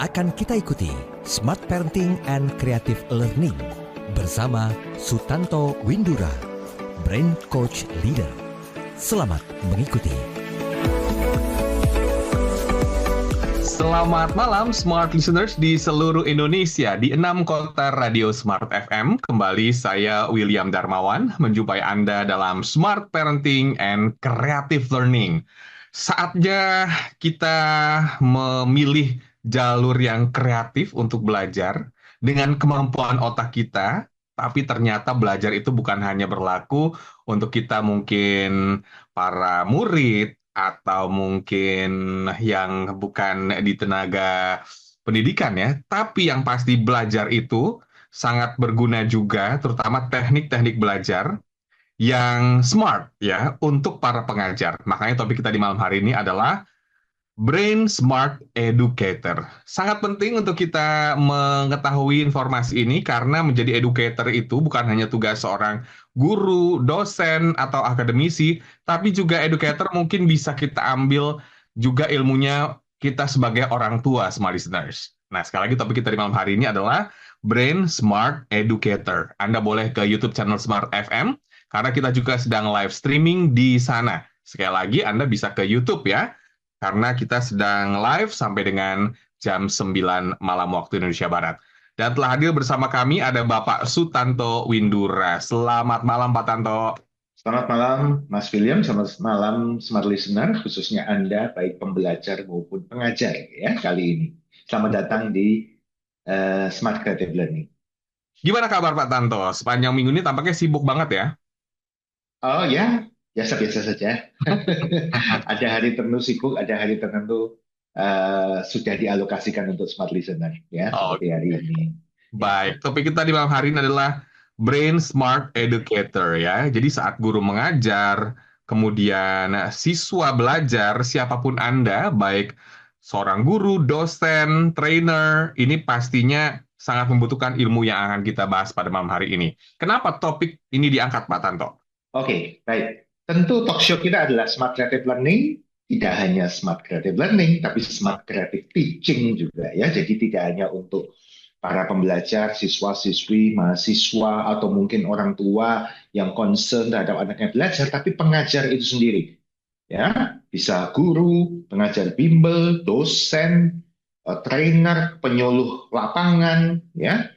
Akan kita ikuti Smart Parenting and Creative Learning bersama Sutanto Windura, Brain Coach Leader. Selamat mengikuti. Selamat malam Smart Listeners di seluruh Indonesia, di 6 kota radio Smart FM. Kembali saya William Darmawan menjumpai Anda dalam Smart Parenting and Creative Learning. Saatnya kita memilih jalur yang kreatif untuk belajar dengan kemampuan otak kita, tapi ternyata belajar itu bukan hanya berlaku untuk kita mungkin para murid, atau mungkin yang bukan di tenaga pendidikan ya, tapi yang pasti belajar itu sangat berguna juga, terutama teknik-teknik belajar yang smart ya untuk para pengajar. Makanya topik kita di malam hari ini adalah Brain Smart Educator. Sangat penting untuk kita mengetahui informasi ini karena menjadi educator itu bukan hanya tugas seorang guru, dosen, atau akademisi, tapi juga educator mungkin bisa kita ambil juga ilmunya kita sebagai orang tua, Smart Listeners. Nah, sekali lagi topik kita di malam hari ini adalah Brain Smart Educator. Anda boleh ke YouTube channel Smart FM, karena kita juga sedang live streaming di sana. Sekali lagi, Anda bisa ke YouTube ya, karena kita sedang live sampai dengan jam 9 malam waktu Indonesia Barat. Dan telah hadir bersama kami ada Bapak Sutanto Windura. Selamat malam Pak Tanto. Selamat malam Mas William, selamat malam Smart Listener, khususnya Anda baik pembelajar maupun pengajar ya kali ini. Selamat datang di Smart Creative Learning. Gimana kabar Pak Tanto? Sepanjang minggu ini tampaknya sibuk banget ya? Oh ya, biasa-biasa saja. Ada hari tertentu sibuk, ada hari tertentu sudah dialokasikan untuk Smart Listener ya, seperti hari ini. Baik, topik kita di malam hari ini adalah Brain Smart Educator ya. Jadi saat guru mengajar, kemudian siswa belajar, siapapun Anda, baik seorang guru, dosen, trainer, ini pastinya sangat membutuhkan ilmu yang akan kita bahas pada malam hari ini. Kenapa topik ini diangkat Pak Tanto? Oke, baik. Tentu talk show kita adalah Smart Creative Learning, tidak hanya Smart Creative Learning, tapi Smart Creative Teaching juga ya. Jadi tidak hanya untuk para pembelajar, siswa-siswi, mahasiswa, atau mungkin orang tua yang concern terhadap anaknya belajar, tapi pengajar itu sendiri. Ya, bisa guru, pengajar bimbel, dosen, trainer, penyuluh lapangan, ya.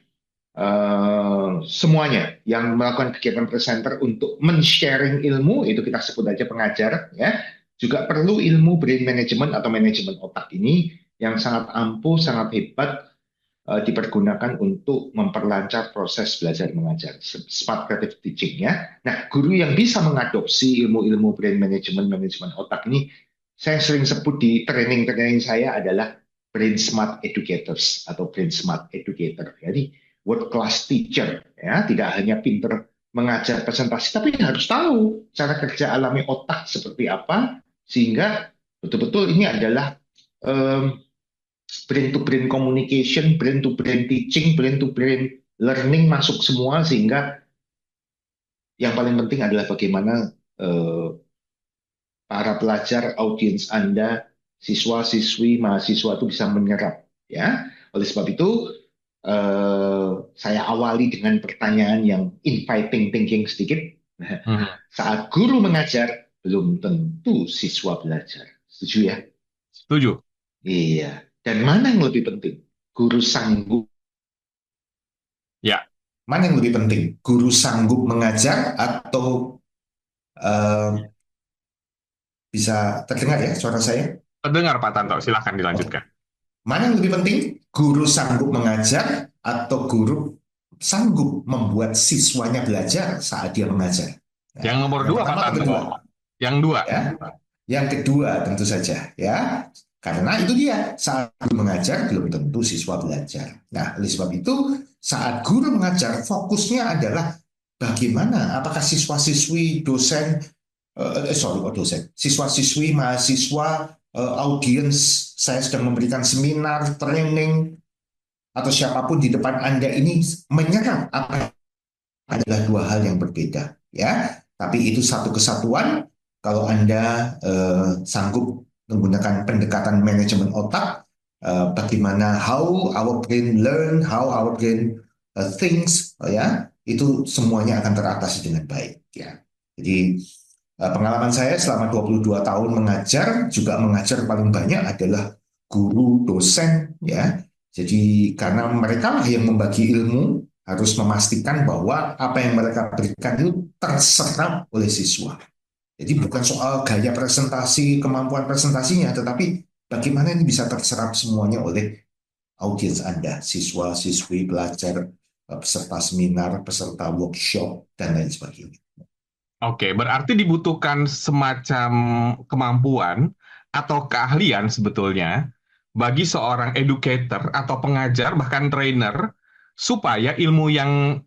Semuanya yang melakukan kegiatan presenter untuk men-sharing ilmu, itu kita sebut aja pengajar ya. Juga perlu ilmu brain management atau manajemen otak ini yang sangat ampuh, sangat hebat, dipergunakan untuk memperlancar proses belajar mengajar, smart creative teaching ya. Nah, guru yang bisa mengadopsi ilmu-ilmu brain management, manajemen otak ini, saya sering sebut di training-training saya adalah brain smart educators atau brain smart educator. Jadi world class teacher ya, tidak hanya pinter mengajar presentasi, tapi harus tahu cara kerja alami otak seperti apa, sehingga betul-betul ini adalah brain to brain communication, brain to brain teaching, brain to brain learning masuk semua, sehingga yang paling penting adalah bagaimana para pelajar, audiens Anda, siswa-siswi, mahasiswa itu bisa menyerap ya. Oleh sebab itu saya awali dengan pertanyaan yang inviting thinking sedikit. Saat guru mengajar, belum tentu siswa belajar. Setuju ya? Setuju. Iya. Dan mana yang lebih penting? Guru sanggup. Ya. Mana yang lebih penting? Guru sanggup mengajar atau bisa terdengar ya suara saya? Terdengar Pak Tanto, silahkan dilanjutkan. Mana yang lebih penting? Guru sanggup mengajar atau guru sanggup membuat siswanya belajar saat dia mengajar? Yang nomor dua Pak Tanto. Yang dua. Ya. Yang kedua tentu saja ya. Karena itu dia, saat guru mengajar belum tentu siswa belajar. Nah, oleh sebab itu saat guru mengajar fokusnya adalah bagaimana apakah siswa-siswi, siswa-siswi, mahasiswa, audiens saya sedang memberikan seminar, training, atau siapapun di depan Anda ini menyerap apa adalah dua hal yang berbeda ya. Tapi itu satu kesatuan kalau Anda sanggup menggunakan pendekatan manajemen otak, bagaimana how our brain learn, how our brain thinks, ya, itu semuanya akan teratasi dengan baik, ya. Jadi pengalaman saya selama 22 tahun mengajar, juga mengajar paling banyak adalah guru, dosen, ya. Jadi karena mereka lah yang membagi ilmu, harus memastikan bahwa apa yang mereka berikan itu terserap oleh siswa. Jadi bukan soal gaya presentasi, kemampuan presentasinya, tetapi bagaimana ini bisa terserap semuanya oleh audiens Anda, siswa, siswi, pelajar, peserta seminar, peserta workshop, dan lain sebagainya. Oke, berarti dibutuhkan semacam kemampuan atau keahlian sebetulnya bagi seorang educator atau pengajar, bahkan trainer, supaya ilmu yang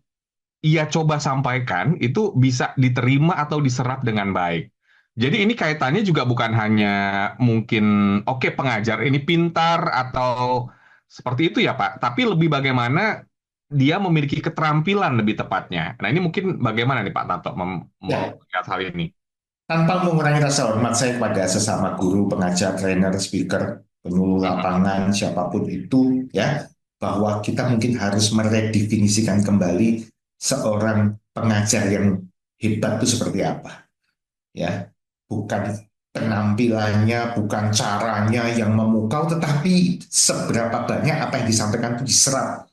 ia coba sampaikan itu bisa diterima atau diserap dengan baik. Jadi ini kaitannya juga bukan hanya mungkin, oke, pengajar ini pintar atau seperti itu ya Pak, tapi lebih bagaimana dia memiliki keterampilan lebih tepatnya. Nah ini mungkin bagaimana nih Pak Tanto melihat hal ini? Tanpa mengurangi rasa hormat saya kepada sesama guru, pengajar, trainer, speaker, penyuluh lapangan, siapapun itu, ya, bahwa kita mungkin harus meredefinisikan kembali seorang pengajar yang hebat itu seperti apa, ya, bukan penampilannya, bukan caranya yang memukau, tetapi seberapa banyak apa yang disampaikan itu diserap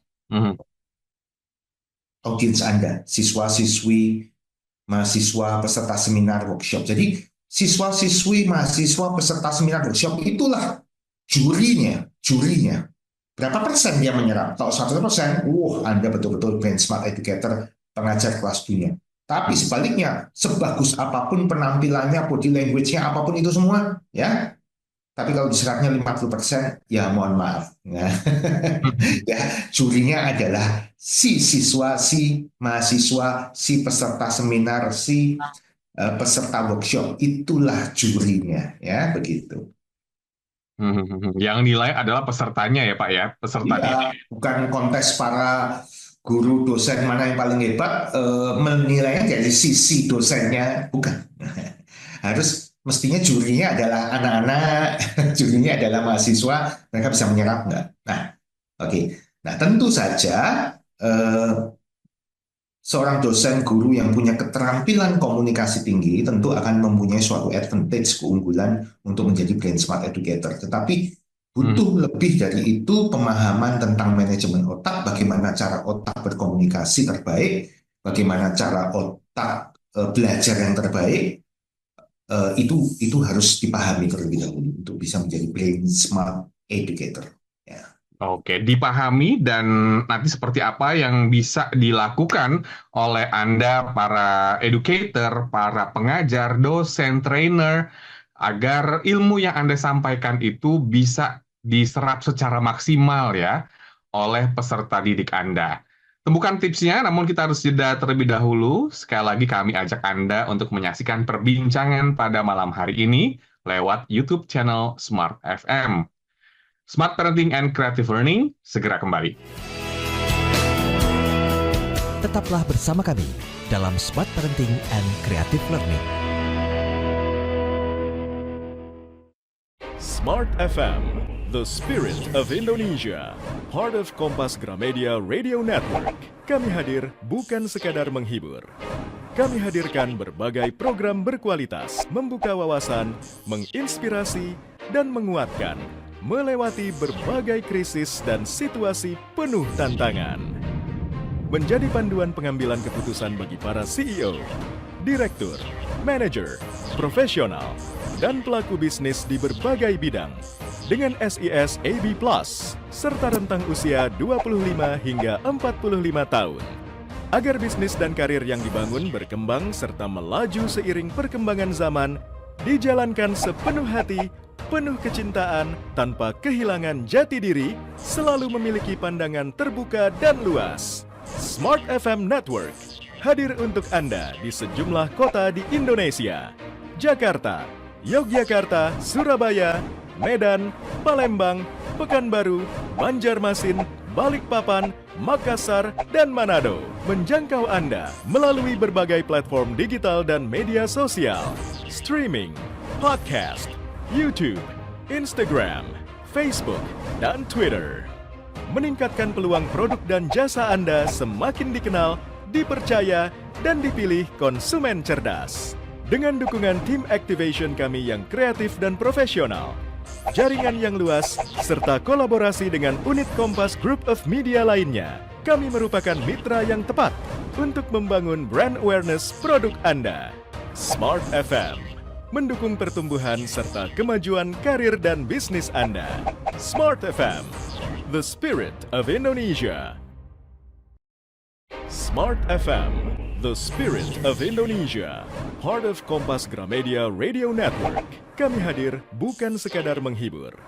audiens Anda, siswa-siswi, mahasiswa, peserta seminar, workshop. Jadi siswa-siswi, mahasiswa, peserta seminar, workshop itulah jurinya. Berapa persen dia menyerap? Kalau 100%, Anda betul-betul brain smart educator, pengajar kelas dunia. Tapi sebaliknya, sebagus apapun penampilannya, body language-nya, apapun itu semua, ya. Tapi kalau diserapnya 50%, ya mohon maaf. Ya, jurinya adalah si siswa, si mahasiswa, si peserta seminar, si peserta workshop. Itulah jurinya, ya, begitu. Yang nilai adalah pesertanya ya Pak ya, pesertanya. Ya, bukan kontes para guru, dosen mana yang paling hebat, menilainya dari sisi dosennya, bukan. Harus mestinya jurinya adalah anak-anak, jurinya adalah mahasiswa, mereka bisa menyerap nggak? Nah, oke. Nah, tentu saja seorang dosen guru yang punya keterampilan komunikasi tinggi tentu akan mempunyai suatu advantage, keunggulan untuk menjadi brain smart educator. Tetapi butuh lebih dari itu, pemahaman tentang manajemen otak, bagaimana cara otak berkomunikasi terbaik, bagaimana cara otak belajar yang terbaik. Itu harus dipahami terlebih dahulu untuk bisa menjadi brain smart educator. Ya. Oke, dipahami dan nanti seperti apa yang bisa dilakukan oleh Anda para educator, para pengajar, dosen, trainer, agar ilmu yang Anda sampaikan itu bisa diserap secara maksimal ya oleh peserta didik Anda. Temukan tipsnya, namun kita harus jeda terlebih dahulu. Sekali lagi kami ajak Anda untuk menyaksikan perbincangan pada malam hari ini lewat YouTube channel Smart FM. Smart Parenting and Creative Learning segera kembali. Tetaplah bersama kami dalam Smart Parenting and Creative Learning. Smart FM, the spirit of Indonesia, part of Kompas Gramedia Radio Network. Kami hadir bukan sekadar menghibur. Kami hadirkan berbagai program berkualitas, membuka wawasan, menginspirasi, dan menguatkan, melewati berbagai krisis dan situasi penuh tantangan. Menjadi panduan pengambilan keputusan bagi para CEO, direktur, manajer, profesional, dan pelaku bisnis di berbagai bidang dengan SIS AB+, serta rentang usia 25 hingga 45 tahun. Agar bisnis dan karir yang dibangun berkembang serta melaju seiring perkembangan zaman, dijalankan sepenuh hati, penuh kecintaan, tanpa kehilangan jati diri, selalu memiliki pandangan terbuka dan luas. Smart FM Network hadir untuk Anda di sejumlah kota di Indonesia. Jakarta, Yogyakarta, Surabaya, Medan, Palembang, Pekanbaru, Banjarmasin, Balikpapan, Makassar, dan Manado. Menjangkau Anda melalui berbagai platform digital dan media sosial, streaming, podcast, YouTube, Instagram, Facebook, dan Twitter. Meningkatkan peluang produk dan jasa Anda semakin dikenal, dipercaya, dan dipilih konsumen cerdas. Dengan dukungan tim activation kami yang kreatif dan profesional, jaringan yang luas, serta kolaborasi dengan unit Kompas Group of Media lainnya, kami merupakan mitra yang tepat untuk membangun brand awareness produk Anda. Smart FM mendukung pertumbuhan serta kemajuan karir dan bisnis Anda. Smart FM, the spirit of Indonesia. Smart FM, the spirit of Indonesia. Part of Kompas Gramedia Radio Network. Kami hadir bukan sekadar menghibur.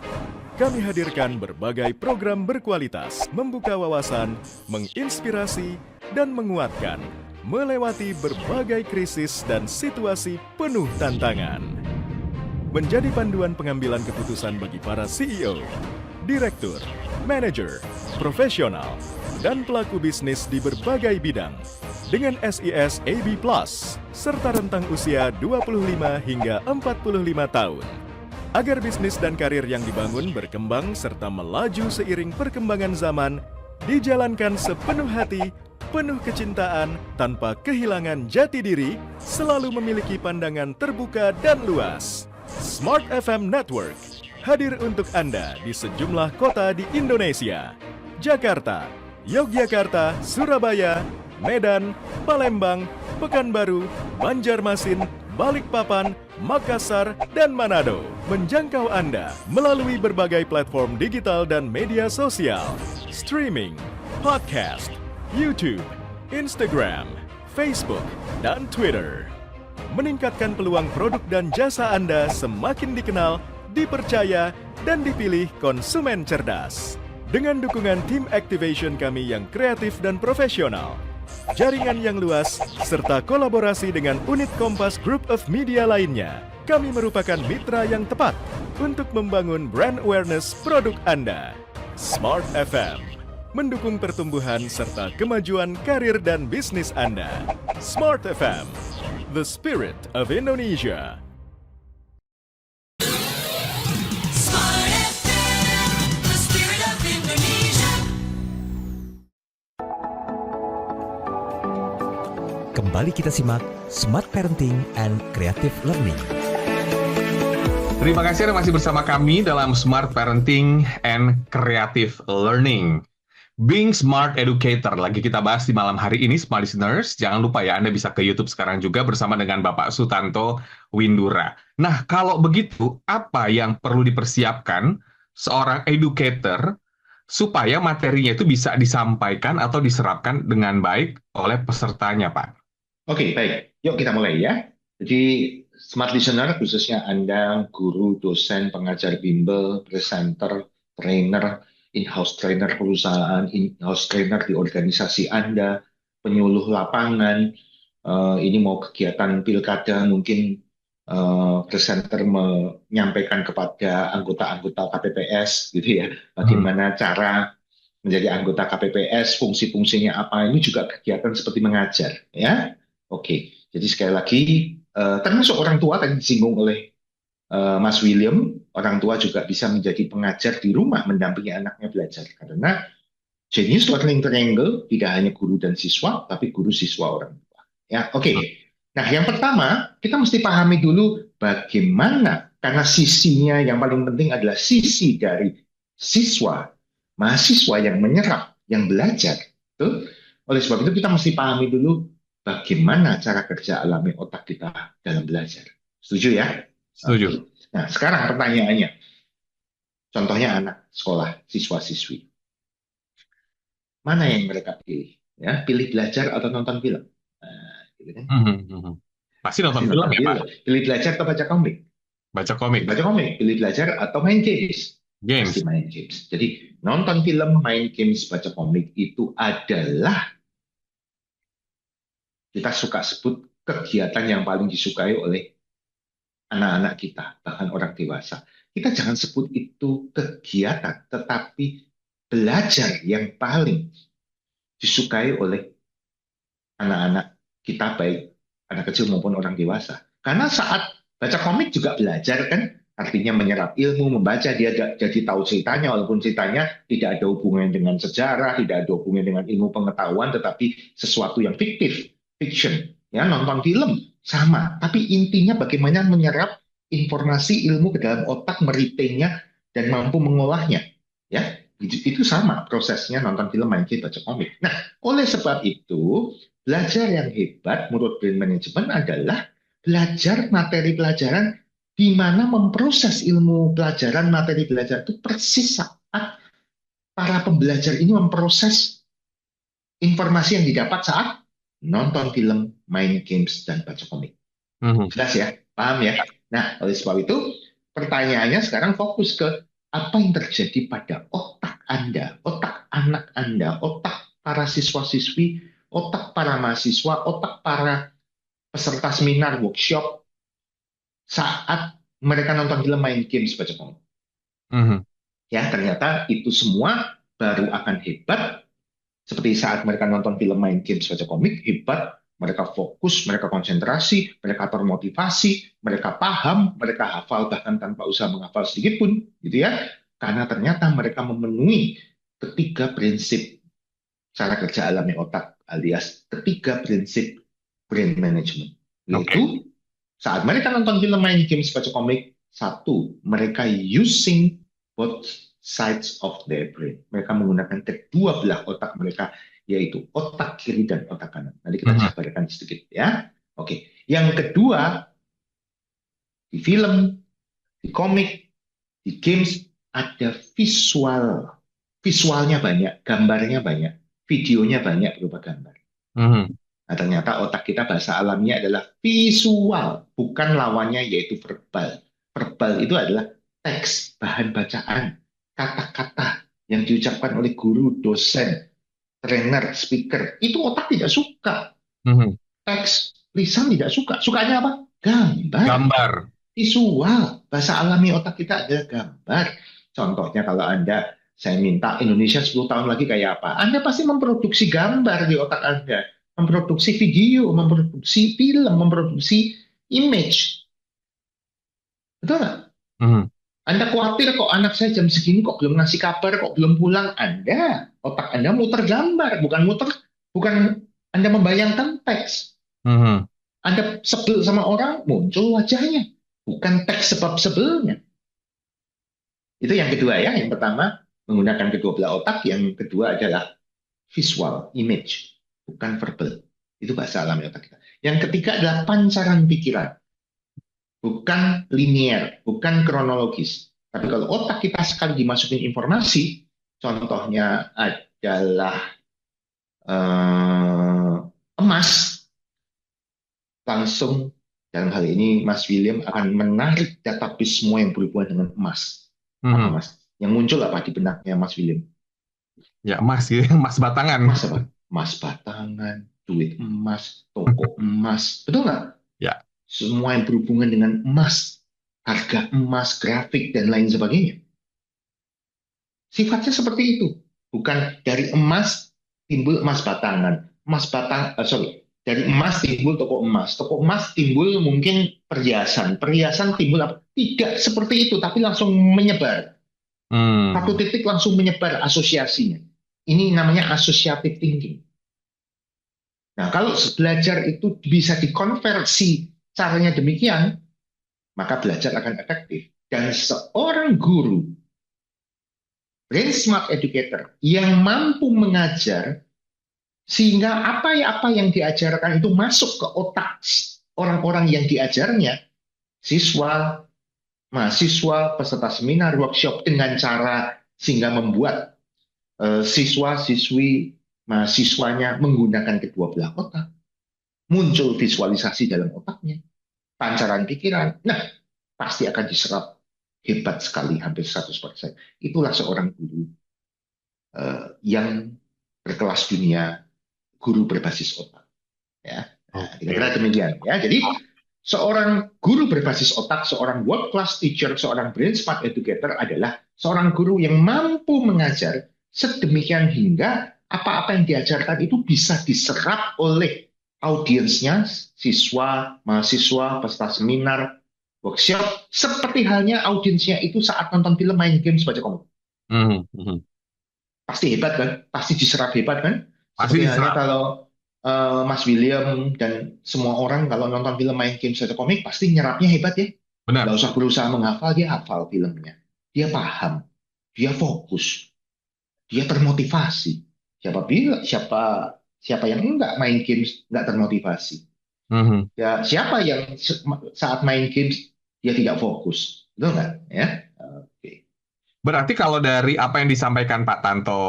Kami hadirkan berbagai program berkualitas, membuka wawasan, menginspirasi, dan menguatkan, melewati berbagai krisis dan situasi penuh tantangan. Menjadi panduan pengambilan keputusan bagi para CEO, direktur, manajer, profesional, dan pelaku bisnis di berbagai bidang dengan SIS AB+, serta rentang usia 25 hingga 45 tahun. Agar bisnis dan karir yang dibangun berkembang serta melaju seiring perkembangan zaman, dijalankan sepenuh hati, penuh kecintaan, tanpa kehilangan jati diri, selalu memiliki pandangan terbuka dan luas. Smart FM Network hadir untuk Anda di sejumlah kota di Indonesia: Jakarta, Yogyakarta, Surabaya, Medan, Palembang, Pekanbaru, Banjarmasin, Balikpapan, Makassar, dan Manado. Menjangkau Anda melalui berbagai platform digital dan media sosial, streaming, podcast, YouTube, Instagram, Facebook, dan Twitter. Meningkatkan peluang produk dan jasa Anda semakin dikenal, dipercaya, dan dipilih konsumen cerdas. Dengan dukungan tim activation kami yang kreatif dan profesional, jaringan yang luas, serta kolaborasi dengan unit Kompas Group of Media lainnya, kami merupakan mitra yang tepat untuk membangun brand awareness produk Anda. Smart FM mendukung pertumbuhan serta kemajuan karir dan bisnis Anda. Smart FM, the spirit of Indonesia. Smart FM, the spirit of Indonesia. Kembali kita simak Smart Parenting and Creative Learning. Terima kasih Anda masih bersama kami dalam Smart Parenting and Creative Learning. Being Smart Educator, lagi kita bahas di malam hari ini, Smart Listeners. Jangan lupa ya, Anda bisa ke YouTube sekarang juga bersama dengan Bapak Sutanto Windura. Nah, kalau begitu, apa yang perlu dipersiapkan seorang educator supaya materinya itu bisa disampaikan atau diserapkan dengan baik oleh pesertanya, Pak? Oke, baik. Yuk kita mulai ya. Jadi, Smart Listener, khususnya Anda, guru, dosen, pengajar bimbel, presenter, trainer, in-house trainer perusahaan, in-house trainer di organisasi Anda, penyuluh lapangan, ini mau kegiatan pilkada, mungkin presenter menyampaikan kepada anggota-anggota KPPS, gitu ya, bagaimana cara menjadi anggota KPPS, fungsi-fungsinya apa, ini juga kegiatan seperti mengajar, ya. Oke, jadi sekali lagi, termasuk orang tua tadi disinggung oleh Mas William, orang tua juga bisa menjadi pengajar di rumah mendampingi anaknya belajar. Karena Genius Learning Triangle tidak hanya guru dan siswa, tapi guru, siswa, orang tua. Ya, oke. Nah, yang pertama, kita mesti pahami dulu bagaimana, karena sisinya yang paling penting adalah sisi dari siswa, mahasiswa yang menyerap, yang belajar. Betul? Oleh sebab itu kita mesti pahami dulu bagaimana cara kerja alami otak kita dalam belajar. Setuju ya? Setuju. Nah, sekarang pertanyaannya, contohnya anak sekolah, siswa-siswi, mana yang mereka pilih? Ya, pilih belajar atau nonton film? Nah, gitu kan? Pasti nonton film ya, Pak? Pilih belajar atau baca komik? Baca komik. Baca komik. Pilih belajar atau main games? Games. Pasti main games. Jadi, nonton film, main games, baca komik itu adalah kita suka sebut kegiatan yang paling disukai oleh anak-anak kita, bahkan orang dewasa. Kita jangan sebut itu kegiatan, tetapi belajar yang paling disukai oleh anak-anak kita, baik anak kecil maupun orang dewasa. Karena saat baca komik juga belajar kan, Artinya menyerap ilmu, membaca, dia jadi tahu ceritanya, walaupun ceritanya tidak ada hubungan dengan sejarah, tidak ada hubungan dengan ilmu pengetahuan, tetapi sesuatu yang fiktif, fiction. Ya, nonton film sama, tapi intinya bagaimana menyerap informasi ilmu ke dalam otak, meretainnya dan mampu mengolahnya. Ya, itu sama prosesnya nonton film, main game, baca komik. Nah, oleh sebab itu, belajar yang hebat menurut brain management adalah belajar materi pelajaran di mana memproses ilmu pelajaran, materi belajar itu persis saat para pembelajar ini memproses informasi yang didapat saat nonton film, main games, dan baca komik. Jelas ya? Paham ya? Nah, oleh sebab itu, pertanyaannya sekarang fokus ke apa yang terjadi pada otak Anda, otak anak Anda, otak para siswa-siswi, otak para mahasiswa, otak para peserta seminar, workshop, saat mereka nonton film, main games, baca komik. Ya, ternyata itu semua baru akan hebat seperti saat mereka nonton film, main games, baca komik, hebat, mereka fokus, mereka konsentrasi, mereka termotivasi, mereka paham, mereka hafal bahkan tanpa usaha menghafal sedikit pun, gitu ya. Karena ternyata mereka memenuhi ketiga prinsip cara kerja alami otak, alias ketiga prinsip brain management. Yaitu saat mereka nonton film, main games, baca komik, satu, mereka using both sides of their brain. Mereka menggunakan kedua belah otak mereka, yaitu otak kiri dan otak kanan. Nanti kita jabarkan sedikit ya. Oke. Yang kedua, di film, di komik, di games ada visual. Visualnya banyak, gambarnya banyak, videonya banyak berupa gambar. Nah, ternyata otak kita bahasa alaminya adalah visual, bukan lawannya yaitu verbal. Verbal itu adalah teks, bahan bacaan, kata-kata yang diucapkan oleh guru, dosen, trainer, speaker. Itu otak tidak suka. Teks, lisan tidak suka. Sukanya apa? Gambar. Visual. Bahasa alami otak kita adalah gambar. Contohnya kalau saya minta Indonesia 10 tahun lagi kayak apa? Anda pasti memproduksi gambar di otak Anda. Memproduksi video, memproduksi film, memproduksi image. Betul nggak? Anda khawatir kok anak saya jam segini kok belum ngasih kabar, kok belum pulang. Otak Anda muter gambar, bukan Anda membayangkan teks. Anda sebel sama orang, muncul wajahnya. Bukan teks sebab sebelnya. Itu yang kedua ya. Yang pertama, menggunakan kedua belah otak. Yang kedua adalah visual, image. Bukan verbal. Itu bahasa alami otak kita. Yang ketiga adalah pancaran pikiran. Bukan linear, bukan kronologis. Tapi kalau otak kita sekali dimasukin informasi, contohnya adalah emas, langsung dalam hal ini Mas William akan menarik database semua yang berhubungan dengan emas. Apa Mas? Yang muncul apa di benaknya Mas William? Ya, emas gitu, emas batangan. Emas apa? Emas batangan, duit emas, toko emas. Betul nggak? Ya. Semua yang berhubungan dengan emas, harga emas, grafik, dan lain sebagainya. Sifatnya seperti itu. Bukan dari emas timbul emas batangan. Dari emas timbul toko emas. Toko emas timbul mungkin perhiasan. Perhiasan timbul apa? Tidak seperti itu, tapi langsung menyebar. Satu titik langsung menyebar asosiasinya. Ini namanya associative thinking. Nah, kalau belajar itu bisa dikonversi caranya demikian, maka belajar akan efektif. Dan seorang guru, brain smart educator, yang mampu mengajar, sehingga apa yang diajarkan itu masuk ke otak orang-orang yang diajarnya, siswa, mahasiswa, peserta seminar, workshop, dengan cara sehingga membuat siswa-siswi, mahasiswanya menggunakan kedua belah otak. Muncul visualisasi dalam otaknya, pancaran pikiran. Nah, pasti akan diserap hebat sekali, hampir 100%. Itulah seorang guru yang berkelas dunia, guru berbasis otak. Ya, kira-kira demikian. Ya, jadi seorang guru berbasis otak, seorang world class teacher, seorang brain smart educator adalah seorang guru yang mampu mengajar sedemikian hingga apa-apa yang diajarkan itu bisa diserap oleh audiensnya, siswa, mahasiswa, peserta seminar, workshop seperti halnya audiensnya itu saat nonton film, main games, baca komik. Mhm, mhm. Pasti hebat kan? Pasti diserap hebat kan? Pasti Seperti halnya diserap. kalau Mas William dan semua orang kalau nonton film, main games, baca komik pasti nyerapnya hebat ya. Nggak Benar. usah berusaha menghafal, dia hafal filmnya. Dia paham, dia fokus, dia termotivasi. Siapa yang enggak main games enggak termotivasi? Mhm. Ya, siapa yang saat main games dia tidak fokus? Betul nggak? Ya. Oke. Berarti kalau dari apa yang disampaikan Pak Tanto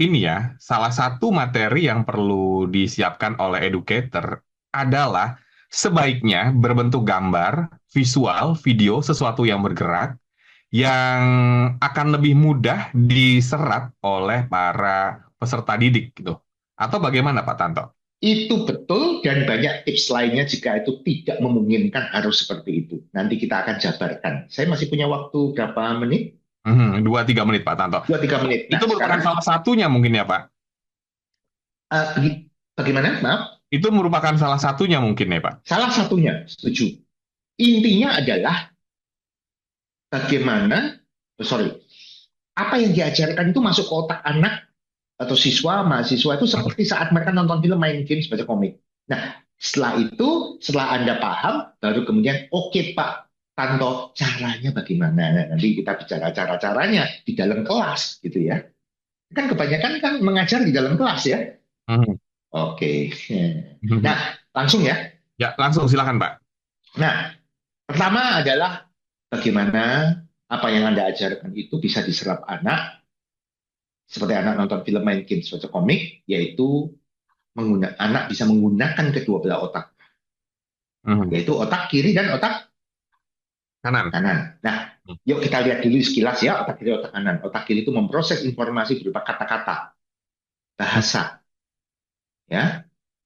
ini ya, salah satu materi yang perlu disiapkan oleh educator adalah sebaiknya berbentuk gambar, visual, video, sesuatu yang bergerak, yang akan lebih mudah diserap oleh para peserta didik gitu. Atau bagaimana Pak Tanto? Itu betul dan banyak tips lainnya jika itu tidak memungkinkan harus seperti itu. Nanti kita akan jabarkan. Saya masih punya waktu berapa menit? 2-3 menit Pak Tanto. 2-3 menit. Nah, Itu merupakan sekarang salah satunya mungkin ya Pak? bagaimana? Maaf. Itu merupakan salah satunya mungkin ya Pak? Salah satunya, setuju. Intinya adalah bagaimana, apa yang diajarkan itu masuk ke otak anak atau siswa, mahasiswa itu seperti saat mereka nonton film, main games, baca komik. Nah, setelah itu, setelah Anda paham, baru kemudian, oke Pak Tanto, caranya bagaimana? Nah, nanti kita bicara cara-caranya di dalam kelas, gitu ya. Kan kebanyakan kan mengajar di dalam kelas ya. Mhm. Oke. Nah, langsung ya. Ya, langsung silakan Pak. Nah, pertama adalah bagaimana apa yang Anda ajarkan itu bisa diserap anak, seperti anak nonton film, main games, baca komik, yaitu anak bisa menggunakan kedua belah otak, Mhm. yaitu otak kiri dan otak Kanan. kanan. Nah, yuk kita lihat dulu sekilas ya, otak kiri, otak kanan. Otak kiri itu memproses informasi berupa kata-kata, bahasa, ya.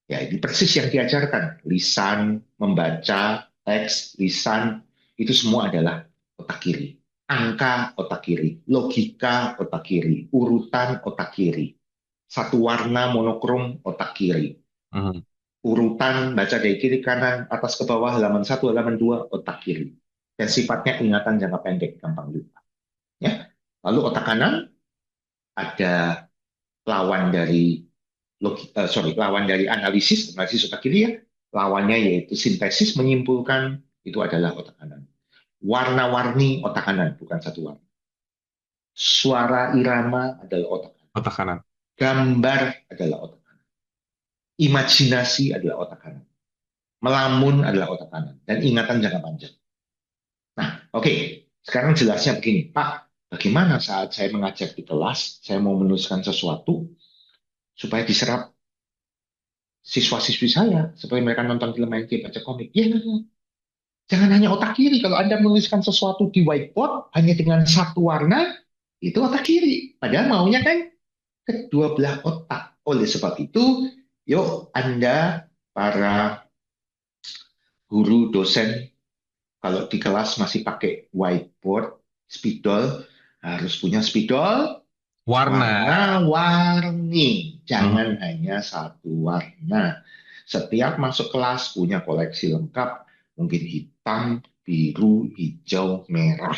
Ya, ini persis yang diajarkan. Lisan, membaca, teks, lisan, itu semua adalah otak kiri. Angka, otak kiri. Logika, otak kiri. Urutan, otak kiri. Satu warna monokrom, otak kiri. Mhm. Urutan, baca dari kiri kanan, atas ke bawah, halaman 1, halaman 2, otak kiri. Dan sifatnya ingatan jangka pendek, gampang lupa. Ya. Lalu otak kanan, ada lawan dari lawan dari analisis otak kiri ya. Lawannya yaitu sintesis, menyimpulkan, itu adalah otak kanan. Warna-warni otak kanan, bukan satu warna. Suara irama adalah otak kanan. Otak kanan. Gambar adalah otak kanan. Imajinasi adalah otak kanan. Melamun adalah otak kanan. Dan ingatan jangka panjang. Nah, oke. Sekarang jelasnya begini. Pak, bagaimana saat saya mengajar di kelas, saya mau menuliskan sesuatu, supaya diserap siswa-siswi saya, seperti mereka nonton film, main game, baca komik. Ya, jangan hanya otak kiri. Kalau Anda menuliskan sesuatu di whiteboard hanya dengan satu warna, itu otak kiri. Padahal maunya kan kedua belah otak. Oleh sebab itu, yuk Anda, para guru, dosen, kalau di kelas masih pakai whiteboard, spidol, harus punya spidol Warna. warna-warni, jangan hanya satu warna. Setiap masuk kelas punya koleksi lengkap, mungkin hitam, biru, hijau, merah.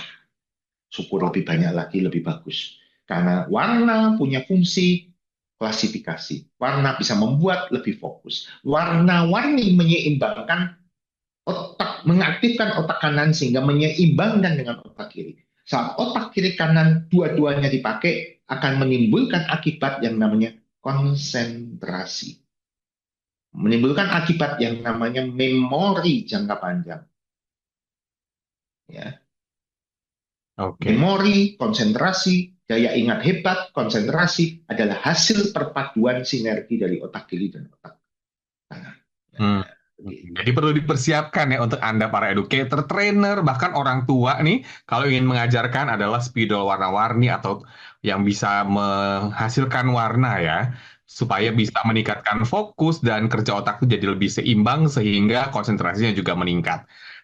Syukur lebih banyak lagi, lebih bagus. Karena warna punya fungsi klasifikasi. Warna bisa membuat lebih fokus. Warna-warni menyeimbangkan otak, mengaktifkan otak kanan sehingga menyeimbangkan dengan otak kiri. Saat otak kiri kanan dua-duanya dipakai, akan menimbulkan akibat yang namanya konsentrasi. Menimbulkan akibat yang namanya memori jangka panjang. Ya. Oke. Memori, konsentrasi, daya ingat hebat, konsentrasi adalah hasil perpaduan sinergi dari otak kiri dan otak kanan. Hmm. Jadi perlu dipersiapkan ya untuk Anda para educator, trainer, bahkan orang tua nih, kalau ingin mengajarkan adalah spidol warna-warni atau yang bisa menghasilkan warna ya, supaya bisa meningkatkan fokus dan kerja otak itu jadi lebih seimbang sehingga konsentrasinya juga meningkat.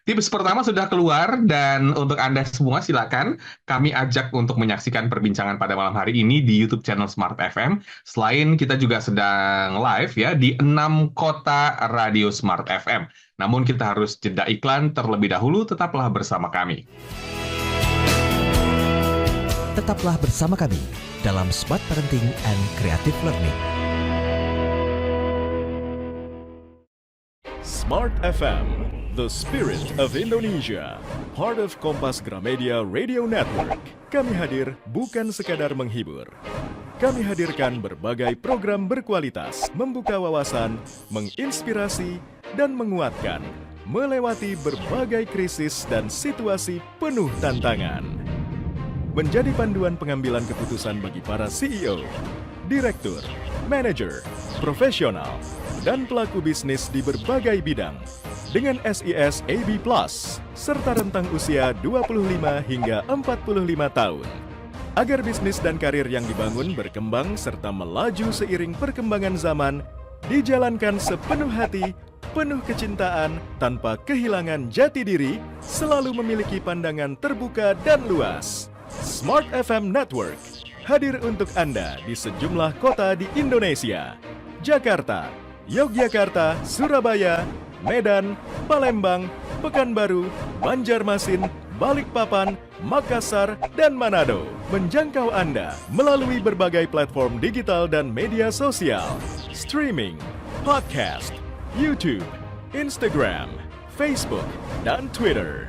Tips pertama sudah keluar dan untuk Anda semua silakan kami ajak untuk menyaksikan perbincangan pada malam hari ini di YouTube channel Smart FM. Selain kita juga sedang live ya di 6 kota radio Smart FM. Namun kita harus jeda iklan terlebih dahulu, tetaplah bersama kami. Tetaplah bersama kami dalam Smart Parenting and Creative Learning. Smart FM, the spirit of Indonesia, part of Kompas Gramedia Radio Network. Kami hadir bukan sekadar menghibur. Kami hadirkan berbagai program berkualitas, membuka wawasan, menginspirasi, dan menguatkan, melewati berbagai krisis dan situasi penuh tantangan. Menjadi panduan pengambilan keputusan bagi para CEO, direktur, manajer, profesional, dan pelaku bisnis di berbagai bidang dengan SIS AB+, serta rentang usia 25 hingga 45 tahun. Agar bisnis dan karir yang dibangun berkembang serta melaju seiring perkembangan zaman, dijalankan sepenuh hati, penuh kecintaan, tanpa kehilangan jati diri, selalu memiliki pandangan terbuka dan luas. Smart FM Network hadir untuk Anda di sejumlah kota di Indonesia. Jakarta, Yogyakarta, Surabaya, Medan, Palembang, Pekanbaru, Banjarmasin, Balikpapan, Makassar, dan Manado. Menjangkau Anda melalui berbagai platform digital dan media sosial, streaming, podcast, YouTube, Instagram, Facebook, dan Twitter.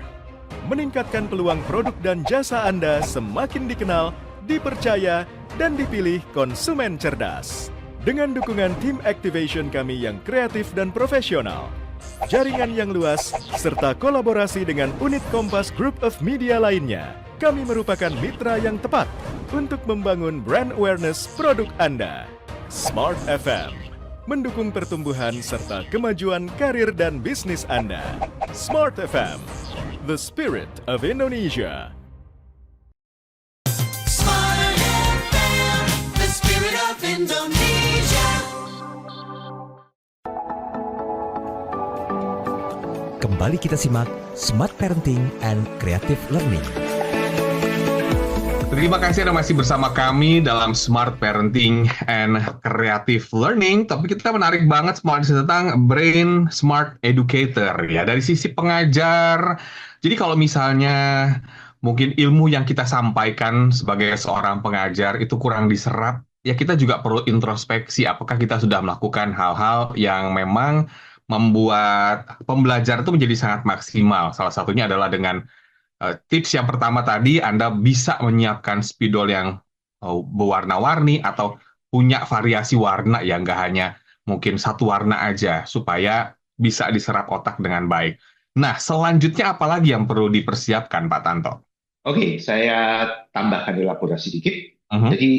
Meningkatkan peluang produk dan jasa Anda semakin dikenal, dipercaya, dan dipilih konsumen cerdas. Dengan dukungan tim activation kami yang kreatif dan profesional, jaringan yang luas, serta kolaborasi dengan unit Kompas Group of Media lainnya, kami merupakan mitra yang tepat untuk membangun brand awareness produk Anda. Smart FM, mendukung pertumbuhan serta kemajuan karir dan bisnis Anda. Smart FM, the spirit of Indonesia. Smart FM, the spirit of Indonesia. Kembali kita simak Smart Parenting and Creative Learning. Terima kasih Anda masih bersama kami dalam Smart Parenting and Creative Learning. Topik kita menarik banget semua tentang Brain Smart Educator ya, dari sisi pengajar. Jadi kalau misalnya mungkin ilmu yang kita sampaikan sebagai seorang pengajar itu kurang diserap, ya kita juga perlu introspeksi apakah kita sudah melakukan hal-hal yang memang membuat pembelajaran itu menjadi sangat maksimal. Salah satunya adalah dengan tips yang pertama tadi, Anda bisa menyiapkan spidol yang berwarna-warni atau punya variasi warna yang nggak hanya mungkin satu warna aja, supaya bisa diserap otak dengan baik. Nah, selanjutnya apa lagi yang perlu dipersiapkan, Pak Tanto? Oke, saya tambahkan elaborasi sedikit. Mhm. Jadi,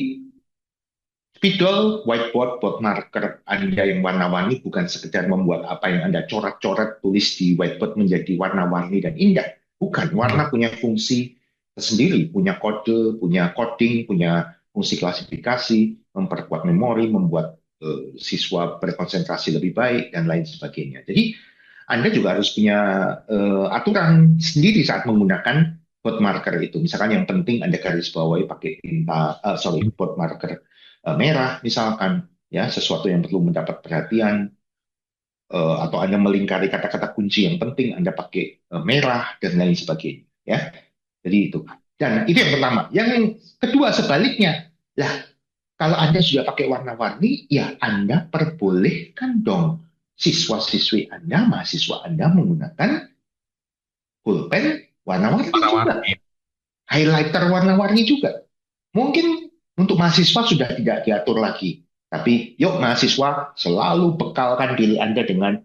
spidol, whiteboard, board marker Anda yang warna-warni bukan sekedar membuat apa yang Anda coret-coret tulis di whiteboard menjadi warna-warni dan indah. Bukan, warna punya fungsi tersendiri, punya kode, punya coding, punya fungsi klasifikasi, memperkuat memori, membuat siswa berkonsentrasi lebih baik, dan lain sebagainya. Jadi, Anda juga harus punya aturan sendiri saat menggunakan board marker itu. Misalkan yang penting Anda garis bawahi pakai board marker merah, misalkan, ya, sesuatu yang perlu mendapat perhatian, atau Anda melingkari kata-kata kunci yang penting, Anda pakai merah, dan lain sebagainya. Ya. Jadi itu. Dan itu yang pertama. Yang kedua sebaliknya, lah, kalau Anda sudah pakai warna-warni, ya Anda perbolehkan dong siswa-siswi Anda, mahasiswa Anda menggunakan pulpen warna-warni juga. Highlighter warna-warni juga. Mungkin untuk mahasiswa sudah tidak diatur lagi. Tapi yuk mahasiswa selalu bekalkan diri Anda dengan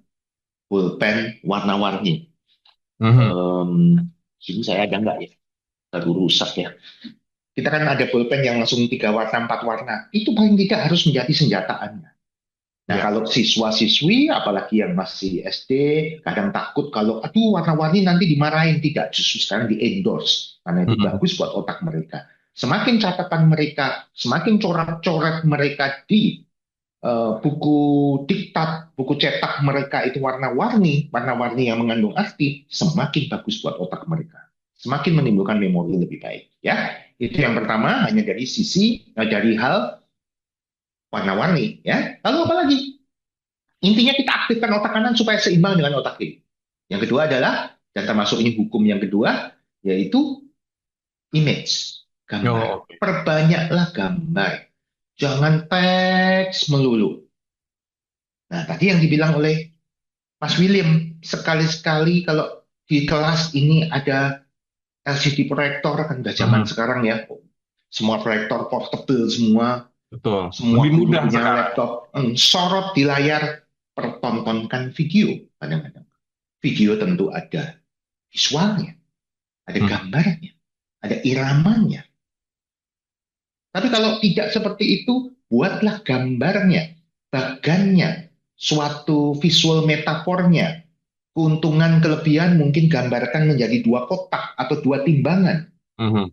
pulpen warna-warni. Sini saya ada nggak ya? Baru rusak ya. Kita kan ada pulpen yang langsung 3 warna, 4 warna. Itu paling tidak harus menjadi senjata Anda. Nah, kalau siswa-siswi, apalagi yang masih SD, kadang takut kalau, aduh warna-warni nanti dimarahin. Tidak, justru sekarang di-endorse. Karena itu bagus buat otak mereka. Semakin catatan mereka, semakin coret-coret mereka di buku diktat, buku cetak mereka itu warna-warni yang mengandung arti, semakin bagus buat otak mereka. Semakin menimbulkan memori lebih baik. Ya, itu yang pertama, hanya dari dari hal warna-warni. Ya, lalu apa lagi? Intinya kita aktifkan otak kanan supaya seimbang dengan otak kiri. Yang kedua adalah, dan termasuk ini hukum yang kedua, yaitu image, gambar. Oke. Perbanyaklah gambar. Jangan teks melulu. Nah, tadi yang dibilang oleh Mas William, sekali-sekali kalau di kelas ini ada LCD proyektor, kan udah zaman sekarang ya. Semua proyektor portable semua. Betul. Semua Lebih mudah punya sekarang. laptop. Sorot di layar, pertontonkan video. Kadang-kadang. Video tentu ada visualnya, ada gambarnya, ada iramanya. Tapi kalau tidak seperti itu, buatlah gambarnya, bagannya, suatu visual metafornya. Keuntungan kelebihan mungkin gambarkan menjadi 2 kotak atau 2 timbangan. Mhm.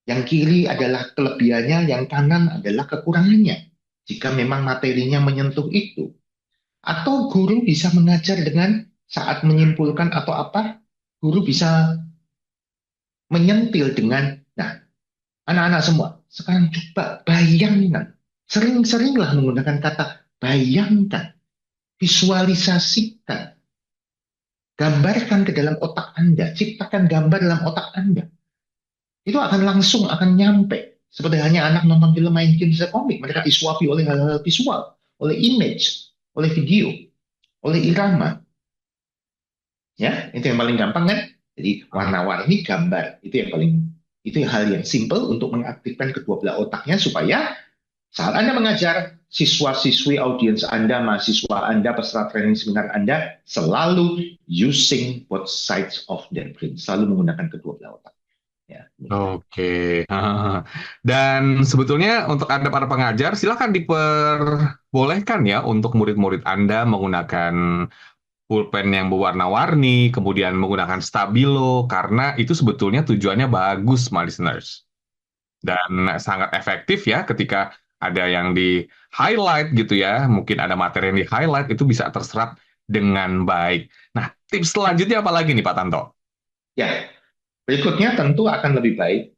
Yang kiri adalah kelebihannya, yang kanan adalah kekurangannya. Jika memang materinya menyentuh itu. Atau guru bisa mengajar dengan saat menyimpulkan atau apa, guru bisa menyentil dengan, nah, anak-anak semua, sekarang coba bayangkan. Sering-seringlah menggunakan kata bayangkan, visualisasikan, gambarkan ke dalam otak Anda, ciptakan gambar dalam otak Anda. Itu akan nyampe. Seperti hanya anak nonton film, main game, bisa komik. Mereka disuapi oleh hal-hal visual, oleh image, oleh video, oleh irama. Ya, itu yang paling gampang kan? Jadi warna-warni gambar, itu hal yang simple untuk mengaktifkan kedua belah otaknya supaya saat Anda mengajar, siswa-siswi audiens Anda, mahasiswa Anda, peserta training seminar Anda selalu using both sides of their brain, selalu menggunakan kedua belah otak. Ya. Oke. Dan sebetulnya untuk Anda para pengajar, silakan diperbolehkan ya untuk murid-murid Anda menggunakan pulpen yang berwarna-warni, kemudian menggunakan stabilo, karena itu sebetulnya tujuannya bagus, my listeners. Dan sangat efektif ya ketika ada yang di highlight gitu ya, mungkin ada materi yang di highlight, itu bisa terserap dengan baik. Nah, tips selanjutnya apa lagi nih Pak Tanto? Ya, berikutnya tentu akan lebih baik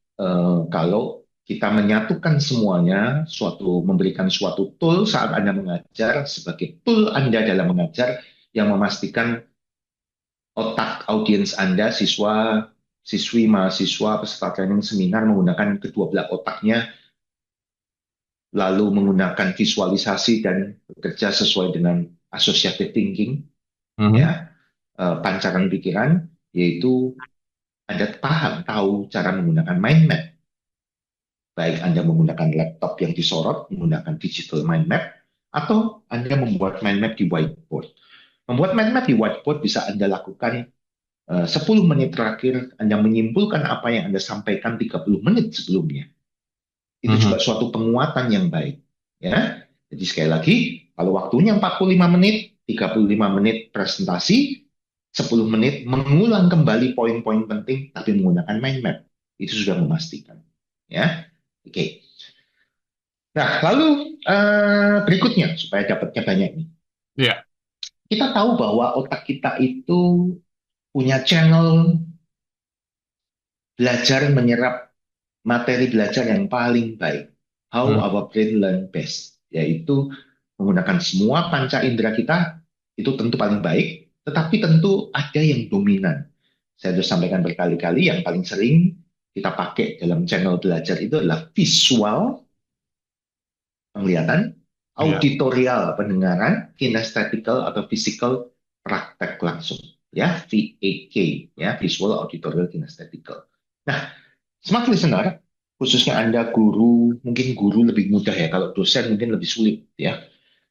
kalau kita menyatukan semuanya, memberikan suatu tool saat Anda mengajar sebagai tool Anda dalam mengajar yang memastikan otak audiens Anda, siswa, siswi, mahasiswa, peserta training seminar menggunakan kedua belah otaknya, lalu menggunakan visualisasi dan bekerja sesuai dengan associative thinking, ya, pancaran pikiran, yaitu Anda tahu cara menggunakan mind map. Baik Anda menggunakan laptop yang disorot, menggunakan digital mind map, atau Anda membuat mind map di whiteboard. Membuat mind map di whiteboard bisa Anda lakukan 10 menit terakhir, Anda menyimpulkan apa yang Anda sampaikan 30 menit sebelumnya. Itu juga suatu penguatan yang baik. Ya. Jadi sekali lagi, kalau waktunya 45 menit, 35 menit presentasi, 10 menit mengulang kembali poin-poin penting, tapi menggunakan mind map. Itu sudah memastikan. Ya, oke. Nah, lalu berikutnya, supaya dapatnya banyak nih. Iya. Kita tahu bahwa otak kita itu punya channel belajar menyerap materi belajar yang paling baik. How our brain learn best. Yaitu menggunakan semua panca indera kita, itu tentu paling baik, tetapi tentu ada yang dominan. Saya sudah sampaikan berkali-kali, yang paling sering kita pakai dalam channel belajar itu adalah visual, penglihatan, auditorial, pendengaran, kinesthetical atau physical, praktek langsung. Ya, VAK, ya, visual, auditorial, kinesthetical. Nah, smart listener, khususnya Anda guru, mungkin guru lebih mudah ya, kalau dosen mungkin lebih sulit ya.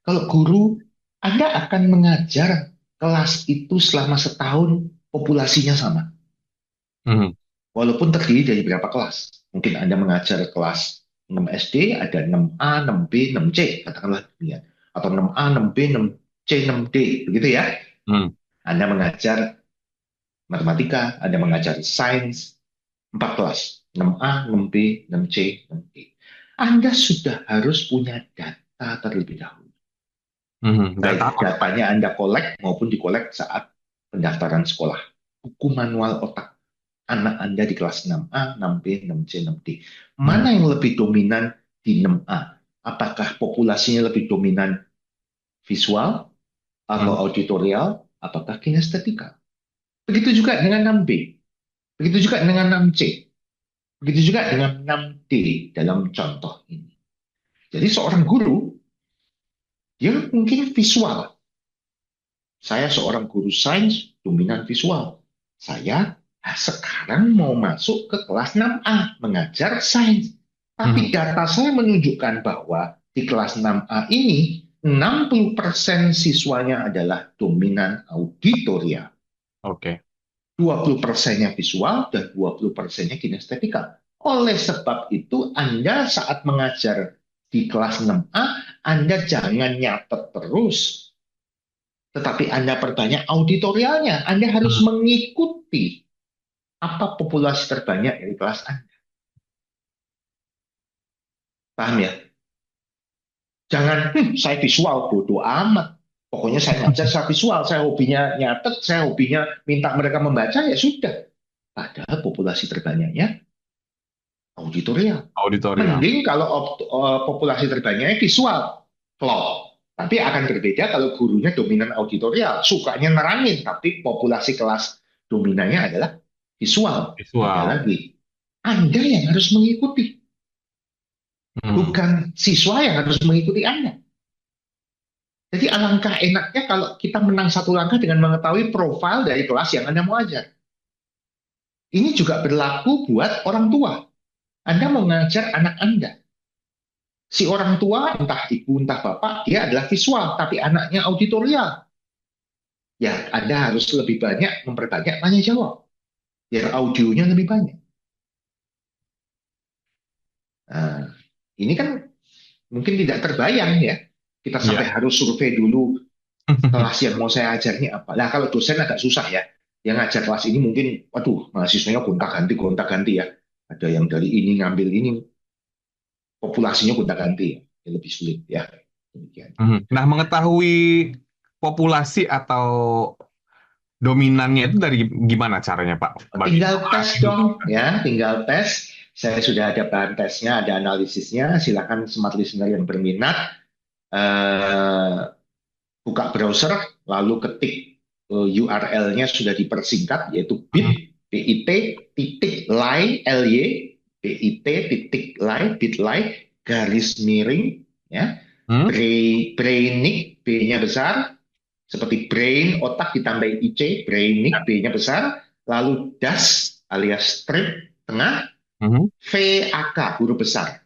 Kalau guru, Anda akan mengajar kelas itu selama setahun, populasinya sama. Walaupun terdiri dari berapa kelas. Mungkin Anda mengajar kelas 6 SD, ada 6A, 6B, 6C, katakanlah demikian. Atau 6A, 6B, 6C, 6D, begitu ya. Anda mengajar matematika, Anda mengajar sains, 4 kelas. 6A, 6B, 6C, 6D. Anda sudah harus punya data data terlebih dahulu. Dan Baik apa? datanya Anda kolek maupun dikolek saat pendaftaran sekolah. Buku manual otak anak Anda di kelas 6A, 6B, 6C, 6D. Mana yang lebih dominan di 6A? Apakah populasinya lebih dominan visual atau auditorial, ataukah kinestetikal? Begitu juga dengan 6B. Begitu juga dengan 6C. Begitu juga dengan 6D dalam contoh ini. Jadi seorang guru, dia mungkin visual. Saya seorang guru sains, dominan visual. Saya sekarang mau masuk ke kelas 6A, mengajar sains. Tapi data saya menunjukkan bahwa di kelas 6A ini, 60% siswanya adalah dominan auditorial. Oke. 20%-nya visual dan 20%-nya kinestetika. Oleh sebab itu, Anda saat mengajar di kelas 6A, Anda jangan nyatet terus. Tetapi Anda perbanyak auditorialnya. Anda harus mengikuti apa populasi terbanyak dari kelas Anda. Paham ya? Jangan, saya visual, bodoh amat. Pokoknya saya ngajar saya visual, saya hobinya nyatet, saya hobinya minta mereka membaca, ya sudah. Padahal populasi terbanyaknya auditorial. Mending kalau populasi terbanyaknya visual, klop. Tapi akan berbeda kalau gurunya dominan auditorial, sukanya nerangin, tapi populasi kelas dominannya adalah visual. Beda lagi. Anda yang harus mengikuti. Bukan siswa yang harus mengikuti Anda. Jadi alangkah enaknya kalau kita menang satu langkah dengan mengetahui profil dari kelas yang Anda mau ajar. Ini juga berlaku buat orang tua. Anda mau mengajar anak Anda. Si orang tua, entah ibu, entah bapak, dia adalah visual, tapi anaknya auditorial. Ya, Anda harus lebih banyak memperbanyak tanya jawab. Biar audionya lebih banyak. Nah, ini kan mungkin tidak terbayang ya. Kita sampai harus survei dulu kelas yang mau saya ajarnya apa. Nah, kalau dosen agak susah ya. Yang ngajar kelas ini mungkin, waduh, mahasiswanya gonta-ganti ya. Ada yang dari ini ngambil ini, populasinya gonta-ganti ya. Lebih sulit ya. Demikian. Nah, mengetahui populasi atau dominannya itu dari gimana caranya, Pak? Tinggal tes dong, ya, tinggal tes. Saya sudah ada bahan tesnya, ada analisisnya. Silakan smart listener yang berminat buka browser, lalu ketik URL-nya sudah dipersingkat, yaitu bit.ly garis miring, ya, Brainic, B-nya besar, seperti brain, otak ditambah IC, Brainic, B-nya besar, lalu dash alias strip, tengah, VAK, huruf besar,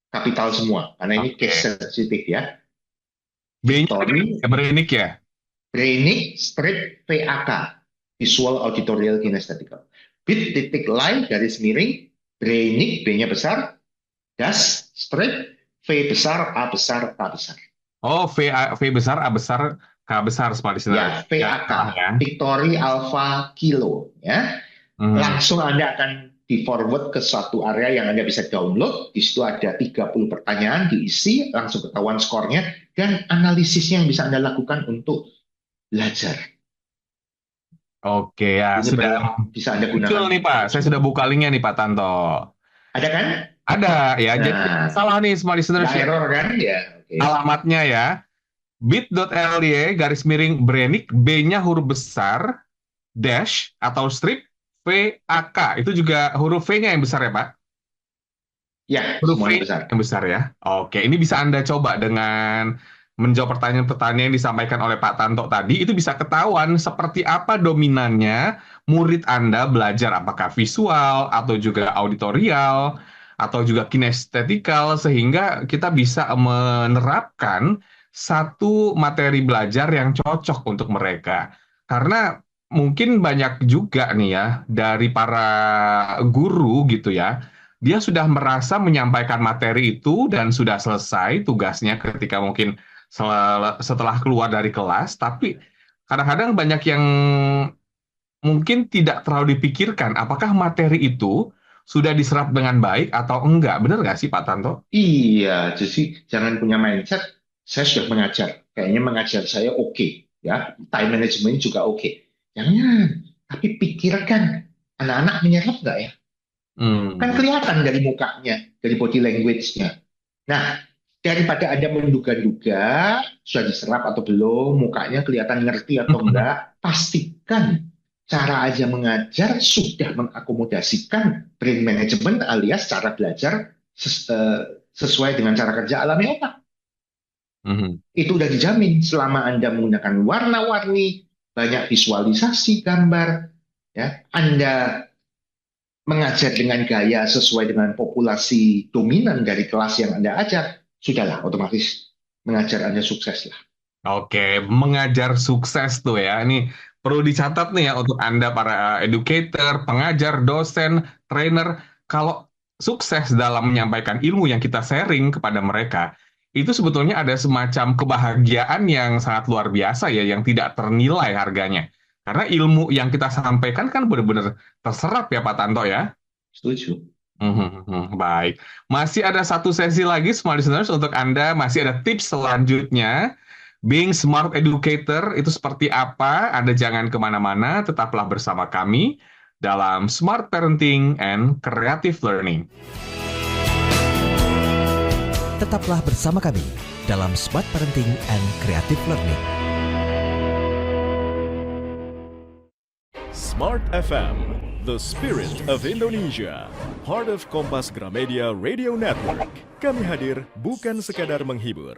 kapital semua, karena ini case sensitif ya. Brainic ya? Brainic, strip, VAK, Visual Auditorial Kinesthetical. Bit.ly, garis miring, Brainic, B-nya besar, dash, strip, V besar, A besar, K besar. Oh, V besar, A besar, K besar, smart listener. Ya, VAK, Victory Alpha Kilo. Ya. Langsung Anda akan di-forward ke suatu area yang Anda bisa download. Di situ ada 30 pertanyaan, diisi, langsung ketahuan skornya, dan analisisnya yang bisa Anda lakukan untuk belajar. Oke, ya. Ini Sudah bisa Anda gunakan. muncul nih, Pak. Saya sudah buka linknya nih, Pak Tanto. Ada kan? Ada, ya. Jadi salah nih, smart listener. Error kan? Ya. Okay. Alamatnya ya, bit.ly garis miring Brainic, B-nya huruf besar, dash atau strip, VAK. Itu juga huruf V-nya yang besar ya, Pak? Ya, huruf V semuanya besar. yang besar ya. Oke, ini bisa Anda coba dengan menjawab pertanyaan-pertanyaan yang disampaikan oleh Pak Tanto tadi. Itu bisa ketahuan seperti apa dominannya murid Anda belajar, apakah visual atau juga auditorial atau juga kinestetikal, sehingga kita bisa menerapkan satu materi belajar yang cocok untuk mereka. Karena mungkin banyak juga nih ya dari para guru gitu ya, dia sudah merasa menyampaikan materi itu dan sudah selesai tugasnya ketika mungkin setelah keluar dari kelas, tapi kadang-kadang banyak yang mungkin tidak terlalu dipikirkan apakah materi itu sudah diserap dengan baik atau enggak. Benar nggak sih, Pak Tanto? Iya, jadi jangan punya mindset saya sudah mengajar, kayaknya mengajar saya oke, ya, time management juga oke. Jangan, tapi pikirkan anak-anak menyerap nggak ya? Kan kelihatan dari mukanya, dari body language-nya. Nah, daripada Anda menduga-duga sudah diserap atau belum, mukanya kelihatan ngerti atau enggak, pastikan cara aja mengajar sudah mengakomodasikan brain management alias cara belajar sesuai dengan cara kerja alami otak. Itu udah dijamin selama Anda menggunakan warna-warni, banyak visualisasi gambar, ya, Anda mengajar dengan gaya sesuai dengan populasi dominan dari kelas yang Anda ajar, sudahlah otomatis mengajar Anda sukses lah. Oke, mengajar sukses tuh ya. Ini perlu dicatat nih ya untuk Anda para educator, pengajar, dosen, trainer. Kalau sukses dalam menyampaikan ilmu yang kita sharing kepada mereka, itu sebetulnya ada semacam kebahagiaan yang sangat luar biasa ya, yang tidak ternilai harganya. Karena ilmu yang kita sampaikan kan benar-benar terserap ya Pak Tanto ya. Setuju. Baik. Masih ada satu sesi lagi, smart listeners, untuk Anda. Masih ada tips selanjutnya. Being smart educator itu seperti apa? Anda jangan kemana-mana, tetaplah bersama kami dalam Smart Parenting and Creative Learning. Tetaplah bersama kami dalam Smart Parenting and Creative Learning. Smart FM, the spirit of Indonesia, part of Kompas Gramedia Radio Network. Kami hadir bukan sekadar menghibur.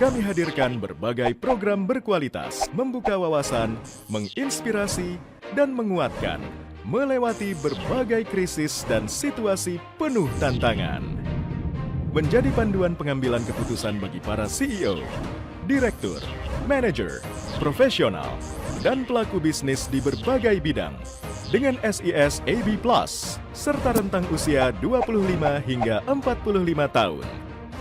Kami hadirkan berbagai program berkualitas, membuka wawasan, menginspirasi, dan menguatkan, melewati berbagai krisis dan situasi penuh tantangan. Menjadi panduan pengambilan keputusan bagi para CEO, direktur, manajer, profesional, dan pelaku bisnis di berbagai bidang dengan SIS AB+, serta rentang usia 25 hingga 45 tahun.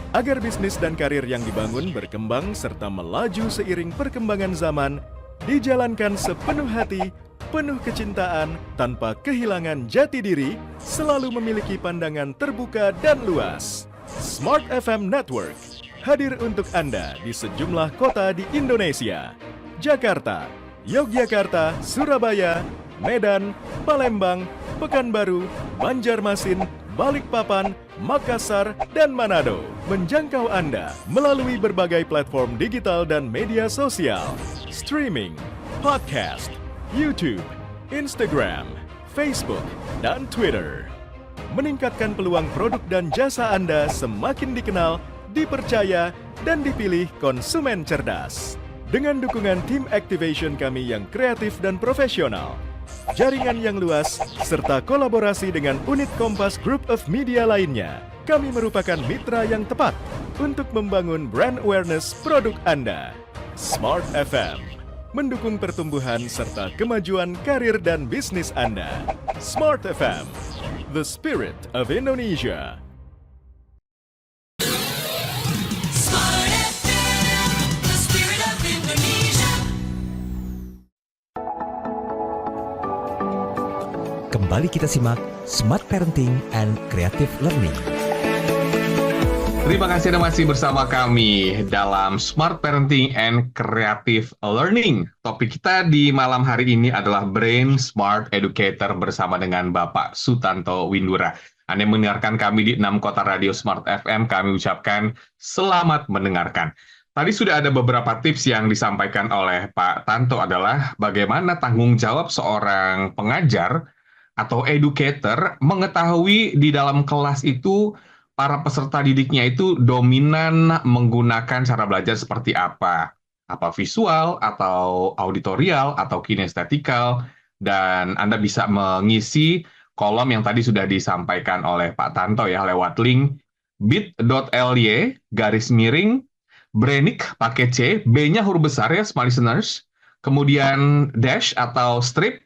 Agar bisnis dan karir yang dibangun berkembang serta melaju seiring perkembangan zaman, dijalankan sepenuh hati, penuh kecintaan, tanpa kehilangan jati diri, selalu memiliki pandangan terbuka dan luas. Smart FM Network hadir untuk Anda di sejumlah kota di Indonesia. Jakarta, Yogyakarta, Surabaya, Medan, Palembang, Pekanbaru, Banjarmasin, Balikpapan, Makassar, dan Manado. Menjangkau Anda melalui berbagai platform digital dan media sosial, streaming, podcast, YouTube, Instagram, Facebook, dan Twitter. Meningkatkan peluang produk dan jasa Anda semakin dikenal, dipercaya, dan dipilih konsumen cerdas. Dengan dukungan tim activation kami yang kreatif dan profesional, jaringan yang luas, serta kolaborasi dengan unit Kompas Group of Media lainnya, kami merupakan mitra yang tepat untuk membangun brand awareness produk Anda. Smart FM, mendukung pertumbuhan serta kemajuan karir dan bisnis Anda. Smart FM, the spirit of Indonesia. Smart FM, the spirit of Indonesia. Kembali kita simak Smart Parenting and Creative Learning. Terima kasih Anda masih bersama kami dalam Smart Parenting and Creative Learning. Topik kita di malam hari ini adalah Brain Smart Educator bersama dengan Bapak Sutanto Windura. Anda yang mendengarkan kami di 6 kota radio Smart FM, kami ucapkan selamat mendengarkan. Tadi sudah ada beberapa tips yang disampaikan oleh Pak Tanto adalah bagaimana tanggung jawab seorang pengajar atau educator mengetahui di dalam kelas itu para peserta didiknya itu dominan menggunakan cara belajar seperti apa visual atau auditorial atau kinestetikal, dan Anda bisa mengisi kolom yang tadi sudah disampaikan oleh Pak Tanto ya lewat link bit.ly/Brainic pakai C, B-nya huruf besar ya smart listeners, kemudian dash atau strip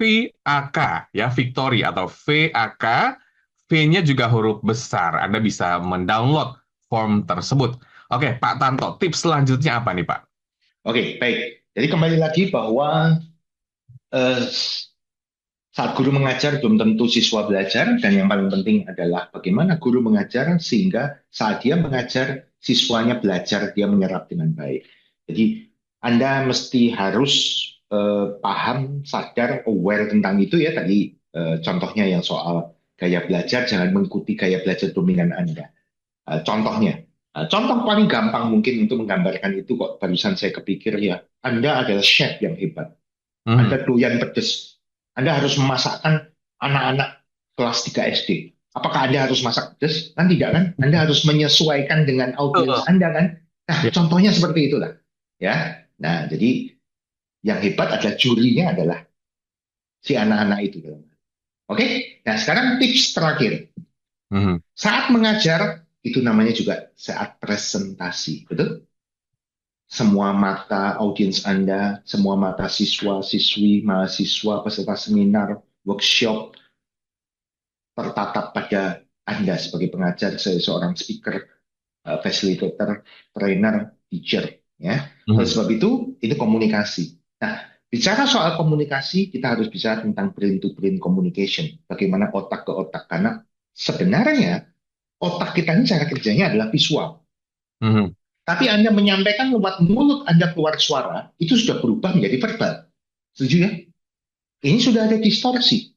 VAK ya Victory atau VAK, V-nya juga huruf besar. Anda bisa mendownload form tersebut. Oke, Pak Tanto, tips selanjutnya apa nih, Pak? Oke, baik. Jadi kembali lagi bahwa saat guru mengajar belum tentu siswa belajar, dan yang paling penting adalah bagaimana guru mengajar sehingga saat dia mengajar siswanya belajar, dia menyerap dengan baik. Jadi Anda mesti harus paham, sadar, aware tentang itu ya. Tadi contohnya yang soal gaya belajar, jangan mengikuti gaya belajar dominan Anda. Contohnya, contoh paling gampang mungkin untuk menggambarkan itu kok barusan saya kepikir ya, Anda adalah chef yang hebat. Anda doyan pedas. Anda harus memasakkan anak-anak kelas 3 SD. Apakah Anda harus masak pedas? Kan tidak kan? Anda harus menyesuaikan dengan audiens Anda kan? Nah, contohnya seperti itulah. Ya. Nah, jadi yang hebat adalah jurinya adalah si anak-anak itu. Oke? Nah, sekarang tips terakhir. Saat mengajar, itu namanya juga saat presentasi. Betul? Semua mata audiens Anda, semua mata siswa, siswi, mahasiswa, peserta seminar, workshop, tertatap pada Anda sebagai pengajar, seorang speaker, facilitator, trainer, teacher. Ya. Oleh sebab itu komunikasi. Nah, bicara soal komunikasi, kita harus bicara tentang brain-to-brain communication. Bagaimana otak ke otak. Karena sebenarnya otak kita ini cara kerjanya adalah visual. Tapi Anda menyampaikan lewat mulut Anda keluar suara, itu sudah berubah menjadi verbal. Setuju ya? Ini sudah ada distorsi.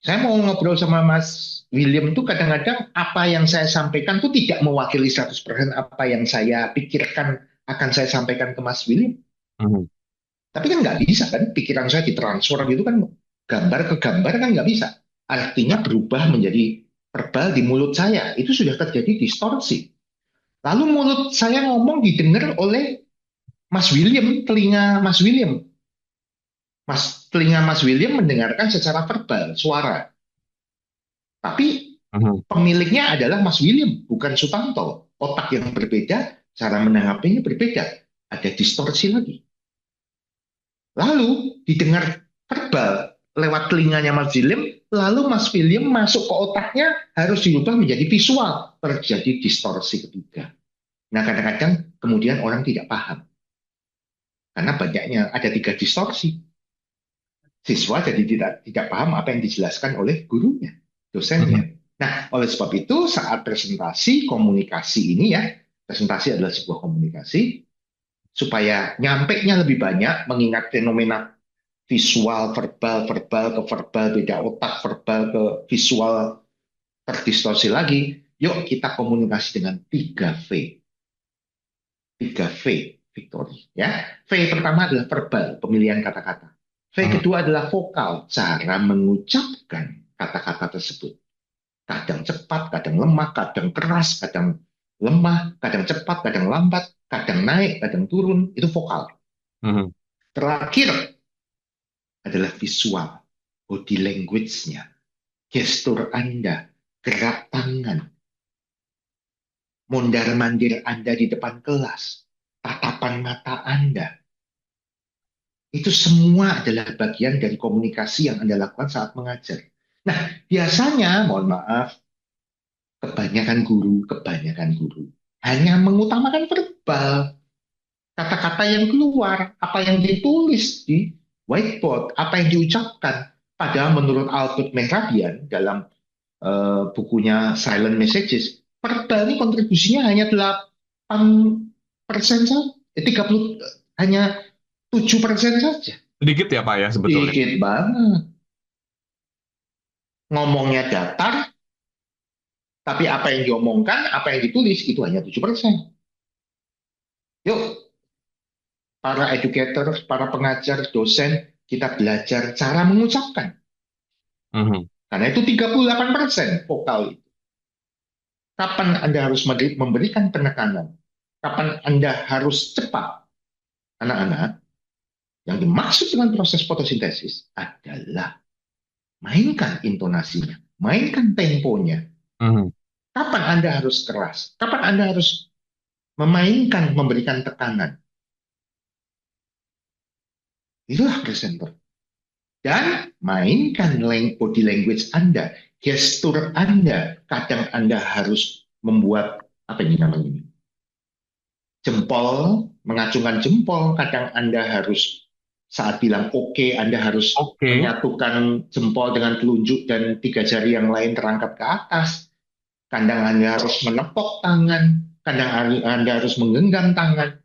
Saya mau ngobrol sama Mas William itu kadang-kadang apa yang saya sampaikan itu tidak mewakili 100% apa yang saya pikirkan akan saya sampaikan ke Mas William. Tapi kan nggak bisa kan, pikiran saya ditransfer gitu kan, gambar ke gambar kan nggak bisa. Artinya berubah menjadi verbal di mulut saya, itu sudah terjadi distorsi. Lalu mulut saya ngomong didengar oleh Mas William, telinga Mas William. Telinga Mas William mendengarkan secara verbal, suara. Tapi pemiliknya adalah Mas William, bukan Sutanto. Otak yang berbeda, cara menanggapinya berbeda. Ada distorsi lagi. Lalu didengar verbal lewat telinganya Mas William, lalu Mas William masuk ke otaknya harus dirubah menjadi visual. Terjadi distorsi ketiga. Nah, kadang-kadang kemudian orang tidak paham. Karena banyaknya ada 3 distorsi. Siswa jadi tidak paham apa yang dijelaskan oleh gurunya, dosennya. Nah, oleh sebab itu saat presentasi, komunikasi ini ya, presentasi adalah sebuah komunikasi, supaya nyampainya lebih banyak, mengingat fenomena visual, verbal ke verbal, beda otak, verbal ke visual, terdistorsi lagi. Yuk kita komunikasi dengan 3V. 3V, Victory. Ya. V pertama adalah verbal, pemilihan kata-kata. V kedua adalah vokal, cara mengucapkan kata-kata tersebut. Kadang cepat, kadang lemah, kadang keras, kadang lemah, kadang cepat, kadang lambat, kadang naik, kadang turun, itu vokal. Terakhir adalah visual, body language-nya, gestur Anda, gerak tangan, mondar-mandir Anda di depan kelas, tatapan mata Anda. Itu semua adalah bagian dari komunikasi yang Anda lakukan saat mengajar. Nah, biasanya, mohon maaf, kebanyakan guru hanya mengutamakan verbal. Kata-kata yang keluar, apa yang ditulis di whiteboard, apa yang diucapkan. Padahal menurut Albert Mehrabian dalam bukunya Silent Messages, verbal ini kontribusinya hanya 8% saja, 30, hanya 7% saja. Sedikit ya Pak ya sebetulnya. Sedikit banget. Ngomongnya datar, tapi apa yang diomongkan, apa yang ditulis, itu hanya 7%. Yuk, para educator, para pengajar, dosen, kita belajar cara mengucapkan. Karena itu 38% vokal itu. Kapan Anda harus memberikan penekanan? Kapan Anda harus cepat? Anak-anak, yang dimaksud dengan proses fotosintesis adalah mainkan intonasinya, mainkan temponya. Kapan Anda harus keras? Kapan Anda harus memainkan, memberikan tekanan? Itulah presenter. Dan mainkan body language Anda, gestur Anda. Kadang Anda harus membuat, apa ini namanya? Jempol, mengacungkan jempol. Kadang Anda harus saat bilang oke, Anda harus menyatukan jempol dengan telunjuk dan 3 jari yang lain terangkat ke atas. Kadang Anda harus menepuk tangan. kadang Anda harus menggenggam tangan,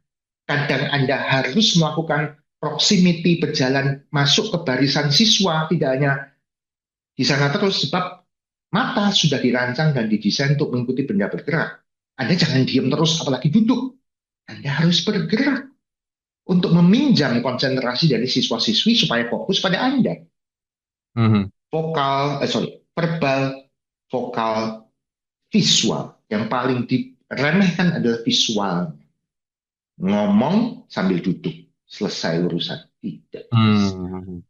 kadang Anda harus melakukan proximity, berjalan masuk ke barisan siswa, tidak hanya di sana terus, sebab mata sudah dirancang dan didesain untuk mengikuti benda bergerak. Anda jangan diam terus, apalagi duduk. Anda harus bergerak untuk meminjam konsentrasi dari siswa-siswi supaya fokus pada Anda. Mhm. Verbal, vokal, visual. Yang paling diremehkan adalah visual. Ngomong sambil duduk, selesai urusan. Tidak bisa. Hmm.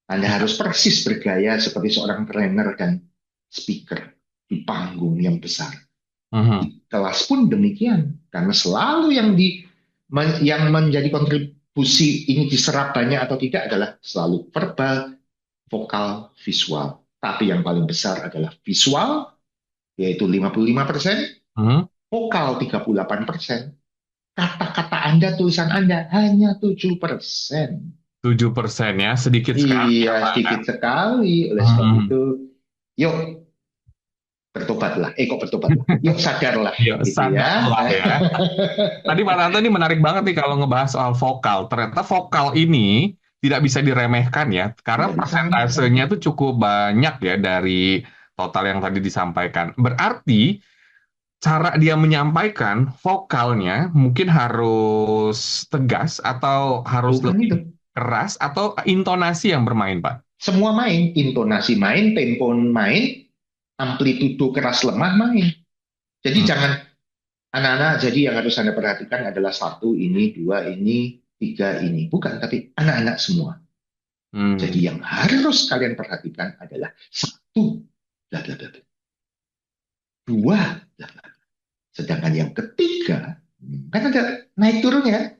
Anda harus persis bergaya seperti seorang trainer dan speaker di panggung yang besar. Mhm. Di kelas pun demikian, karena selalu yang menjadi kontribusi ini diserap banyak atau tidak adalah selalu verbal, vokal, visual. Tapi yang paling besar adalah visual, yaitu 55%, Mhm. vokal 38%, kata-kata Anda, tulisan Anda hanya 7%. 7% ya, sedikit sekali ya, Iya, Pak. sedikit sekali. Oleh sebab Mhm. itu, yuk bertobatlah. Kok bertobatlah? Yuk sadarlah, Yuk, gitu ya. sadarlah ya. Tadi Pak Tanto ini menarik banget nih kalau ngebahas soal vokal. Ternyata vokal ini tidak bisa diremehkan ya, karena Tidak bisa. persentasenya tuh cukup banyak ya dari total yang tadi disampaikan. Berarti cara dia menyampaikan vokalnya mungkin harus tegas atau harus Bukan itu. lebih keras atau intonasi yang bermain, Pak. Semua main, intonasi main, tempo main, amplitudo keras lemah main. Jadi Hmm. jangan anak-anak, jadi yang harus Anda perhatikan adalah 1 ini, 2 ini, 3 ini. Bukan, tapi anak-anak semua. Hmm. Jadi yang harus kalian perhatikan adalah 1, bla bla bla, 2, bla bla. Sedangkan yang ketiga, kan ada naik turun ya,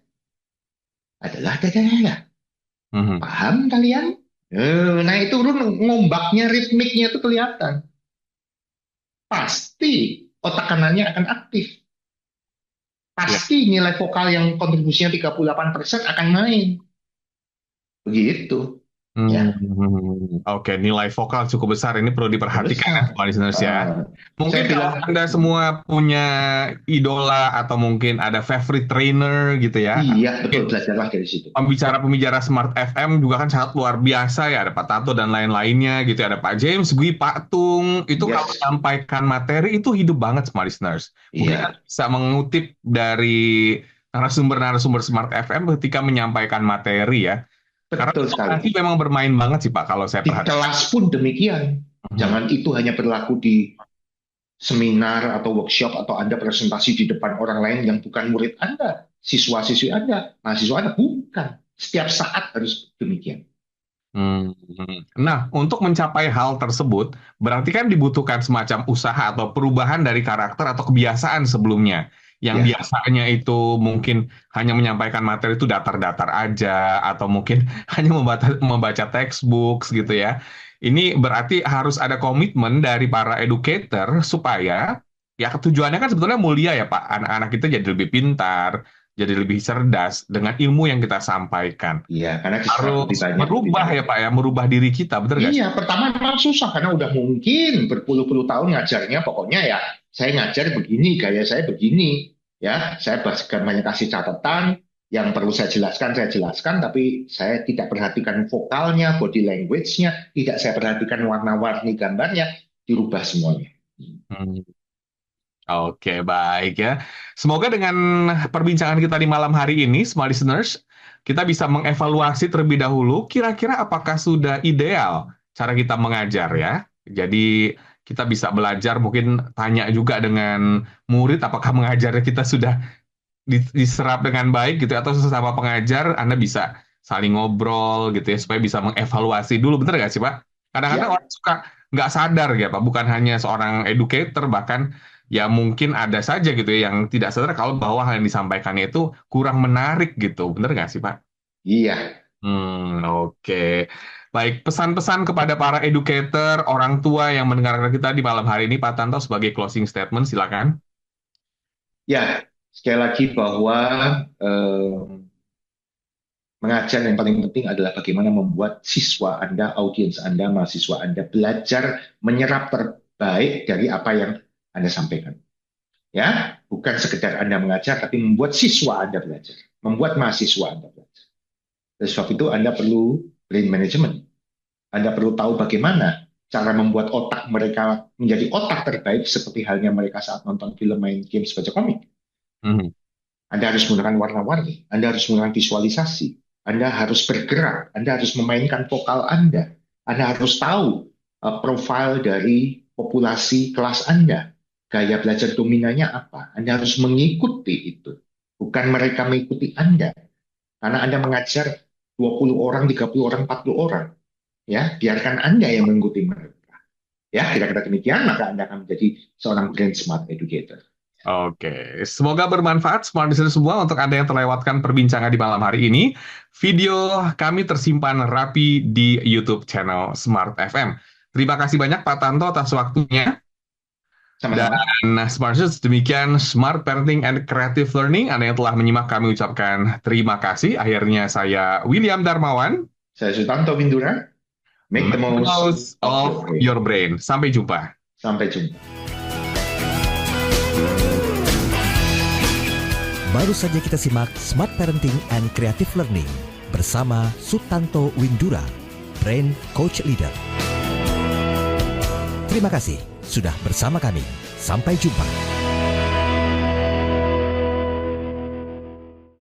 adalah dada. Mhm. Paham kalian? Naik turun ngombaknya, ritmiknya itu kelihatan. Pasti otak kanannya akan aktif. Pasti nilai vokal yang kontribusinya 38% akan main. Begitu. Ya. Oke, nilai vokal cukup besar. Ini perlu diperhatikan ya, Besar. listeners ya. Mungkin Saya kalau bilang, Anda semua punya idola atau mungkin ada favorite trainer gitu ya. iya betul, Mungkin belajarlah dari situ. pembicara-pembicara Smart FM juga kan sangat luar biasa ya. Ada Pak Tato dan lain-lainnya gitu. Ada Pak James, Gui, Pak Tung. Itu Yes. kalau menyampaikan materi itu hidup banget sama listeners. Mungkin Iya, kan bisa mengutip dari narasumber-narasumber Smart FM ketika menyampaikan materi ya. Karena betul intonasi sekali. memang bermain banget sih Pak kalau saya Di perhatikan. kelas pun demikian. Jangan itu hanya berlaku di seminar atau workshop atau Anda presentasi di depan orang lain yang bukan murid Anda, siswa-siswi Anda, mahasiswa Anda, bukan. Setiap saat harus demikian. Nah, untuk mencapai hal tersebut, berarti kan dibutuhkan semacam usaha atau perubahan dari karakter atau kebiasaan sebelumnya. Yang Ya. biasanya itu mungkin hanya menyampaikan materi itu datar-datar aja, atau mungkin hanya membaca textbooks gitu ya. Ini berarti harus ada komitmen dari para educator supaya, ya tujuannya kan sebetulnya mulia ya Pak. Anak-anak kita jadi lebih pintar, jadi lebih cerdas dengan ilmu yang kita sampaikan. Iya, karena diserap lebih Harus banyak. merubah ya Pak ya, merubah diri kita, betul nggak sih? Iya, pertama memang susah karena udah mungkin berpuluh-puluh tahun ngajarnya, pokoknya ya saya ngajar begini, gaya saya begini, ya saya banyak kasih catatan yang perlu saya jelaskan, tapi saya tidak perhatikan vokalnya, body language-nya, tidak saya perhatikan warna-warni gambarnya, dirubah semuanya. Hmm. Oke, baik ya. Semoga dengan perbincangan kita di malam hari ini, semua listeners, kita bisa mengevaluasi terlebih dahulu, kira-kira apakah sudah ideal cara kita mengajar ya. Jadi kita bisa belajar, mungkin tanya juga dengan murid, apakah mengajarnya kita sudah diserap dengan baik gitu, atau sesama pengajar, Anda bisa saling ngobrol gitu ya, supaya bisa mengevaluasi dulu, bener nggak sih Pak? Kadang-kadang Ya, orang suka nggak sadar ya Pak, bukan hanya seorang educator, bahkan ya mungkin ada saja gitu ya yang tidak sadar kalau bahwa hal yang disampaikannya itu kurang menarik gitu, bener nggak sih Pak? iya. Oke. Baik, pesan-pesan kepada para educator, orang tua yang mendengarkan kita di malam hari ini, Pak Tanto sebagai closing statement, silakan. Ya, sekali lagi bahwa mengajar yang paling penting adalah bagaimana membuat siswa Anda, audiens Anda, mahasiswa Anda belajar menyerap terbaik dari apa yang Anda sampaikan. Ya, bukan sekedar Anda mengajar, tapi membuat siswa Anda belajar, membuat mahasiswa Anda belajar. Oleh sebab itu Anda perlu brain management. Anda perlu tahu bagaimana cara membuat otak mereka menjadi otak terbaik seperti halnya mereka saat nonton film, main games, baca komik. Anda harus menggunakan warna-warni, Anda harus menggunakan visualisasi, Anda harus bergerak, Anda harus memainkan vokal Anda harus tahu profil dari populasi kelas Anda, gaya belajar dominannya apa. Anda harus mengikuti itu, bukan mereka mengikuti Anda. Karena Anda mengajar 20 orang, 30 orang, 40 orang. Ya, biarkan Anda yang mengikuti mereka. Ya, kira-kira demikian, maka Anda akan menjadi seorang brain smart educator. Oke, semoga bermanfaat Smart Listener semua. Untuk Anda yang terlewatkan perbincangan di malam hari ini, video kami tersimpan rapi di YouTube channel Smart FM. Terima kasih banyak Pak Tanto atas waktunya. Sama-sama. Dan Smart Listeners, demikian Smart Parenting and Creative Learning. Anda yang telah menyimak, kami ucapkan terima kasih. Akhirnya saya William Darmawan. Saya Sutanto Windura. Make the most of your brain. Sampai jumpa. Sampai jumpa. Baru saja kita simak Smart Parenting and Creative Learning bersama Sutanto Windura, Brain Coach Leader. Terima kasih sudah bersama kami. Sampai jumpa.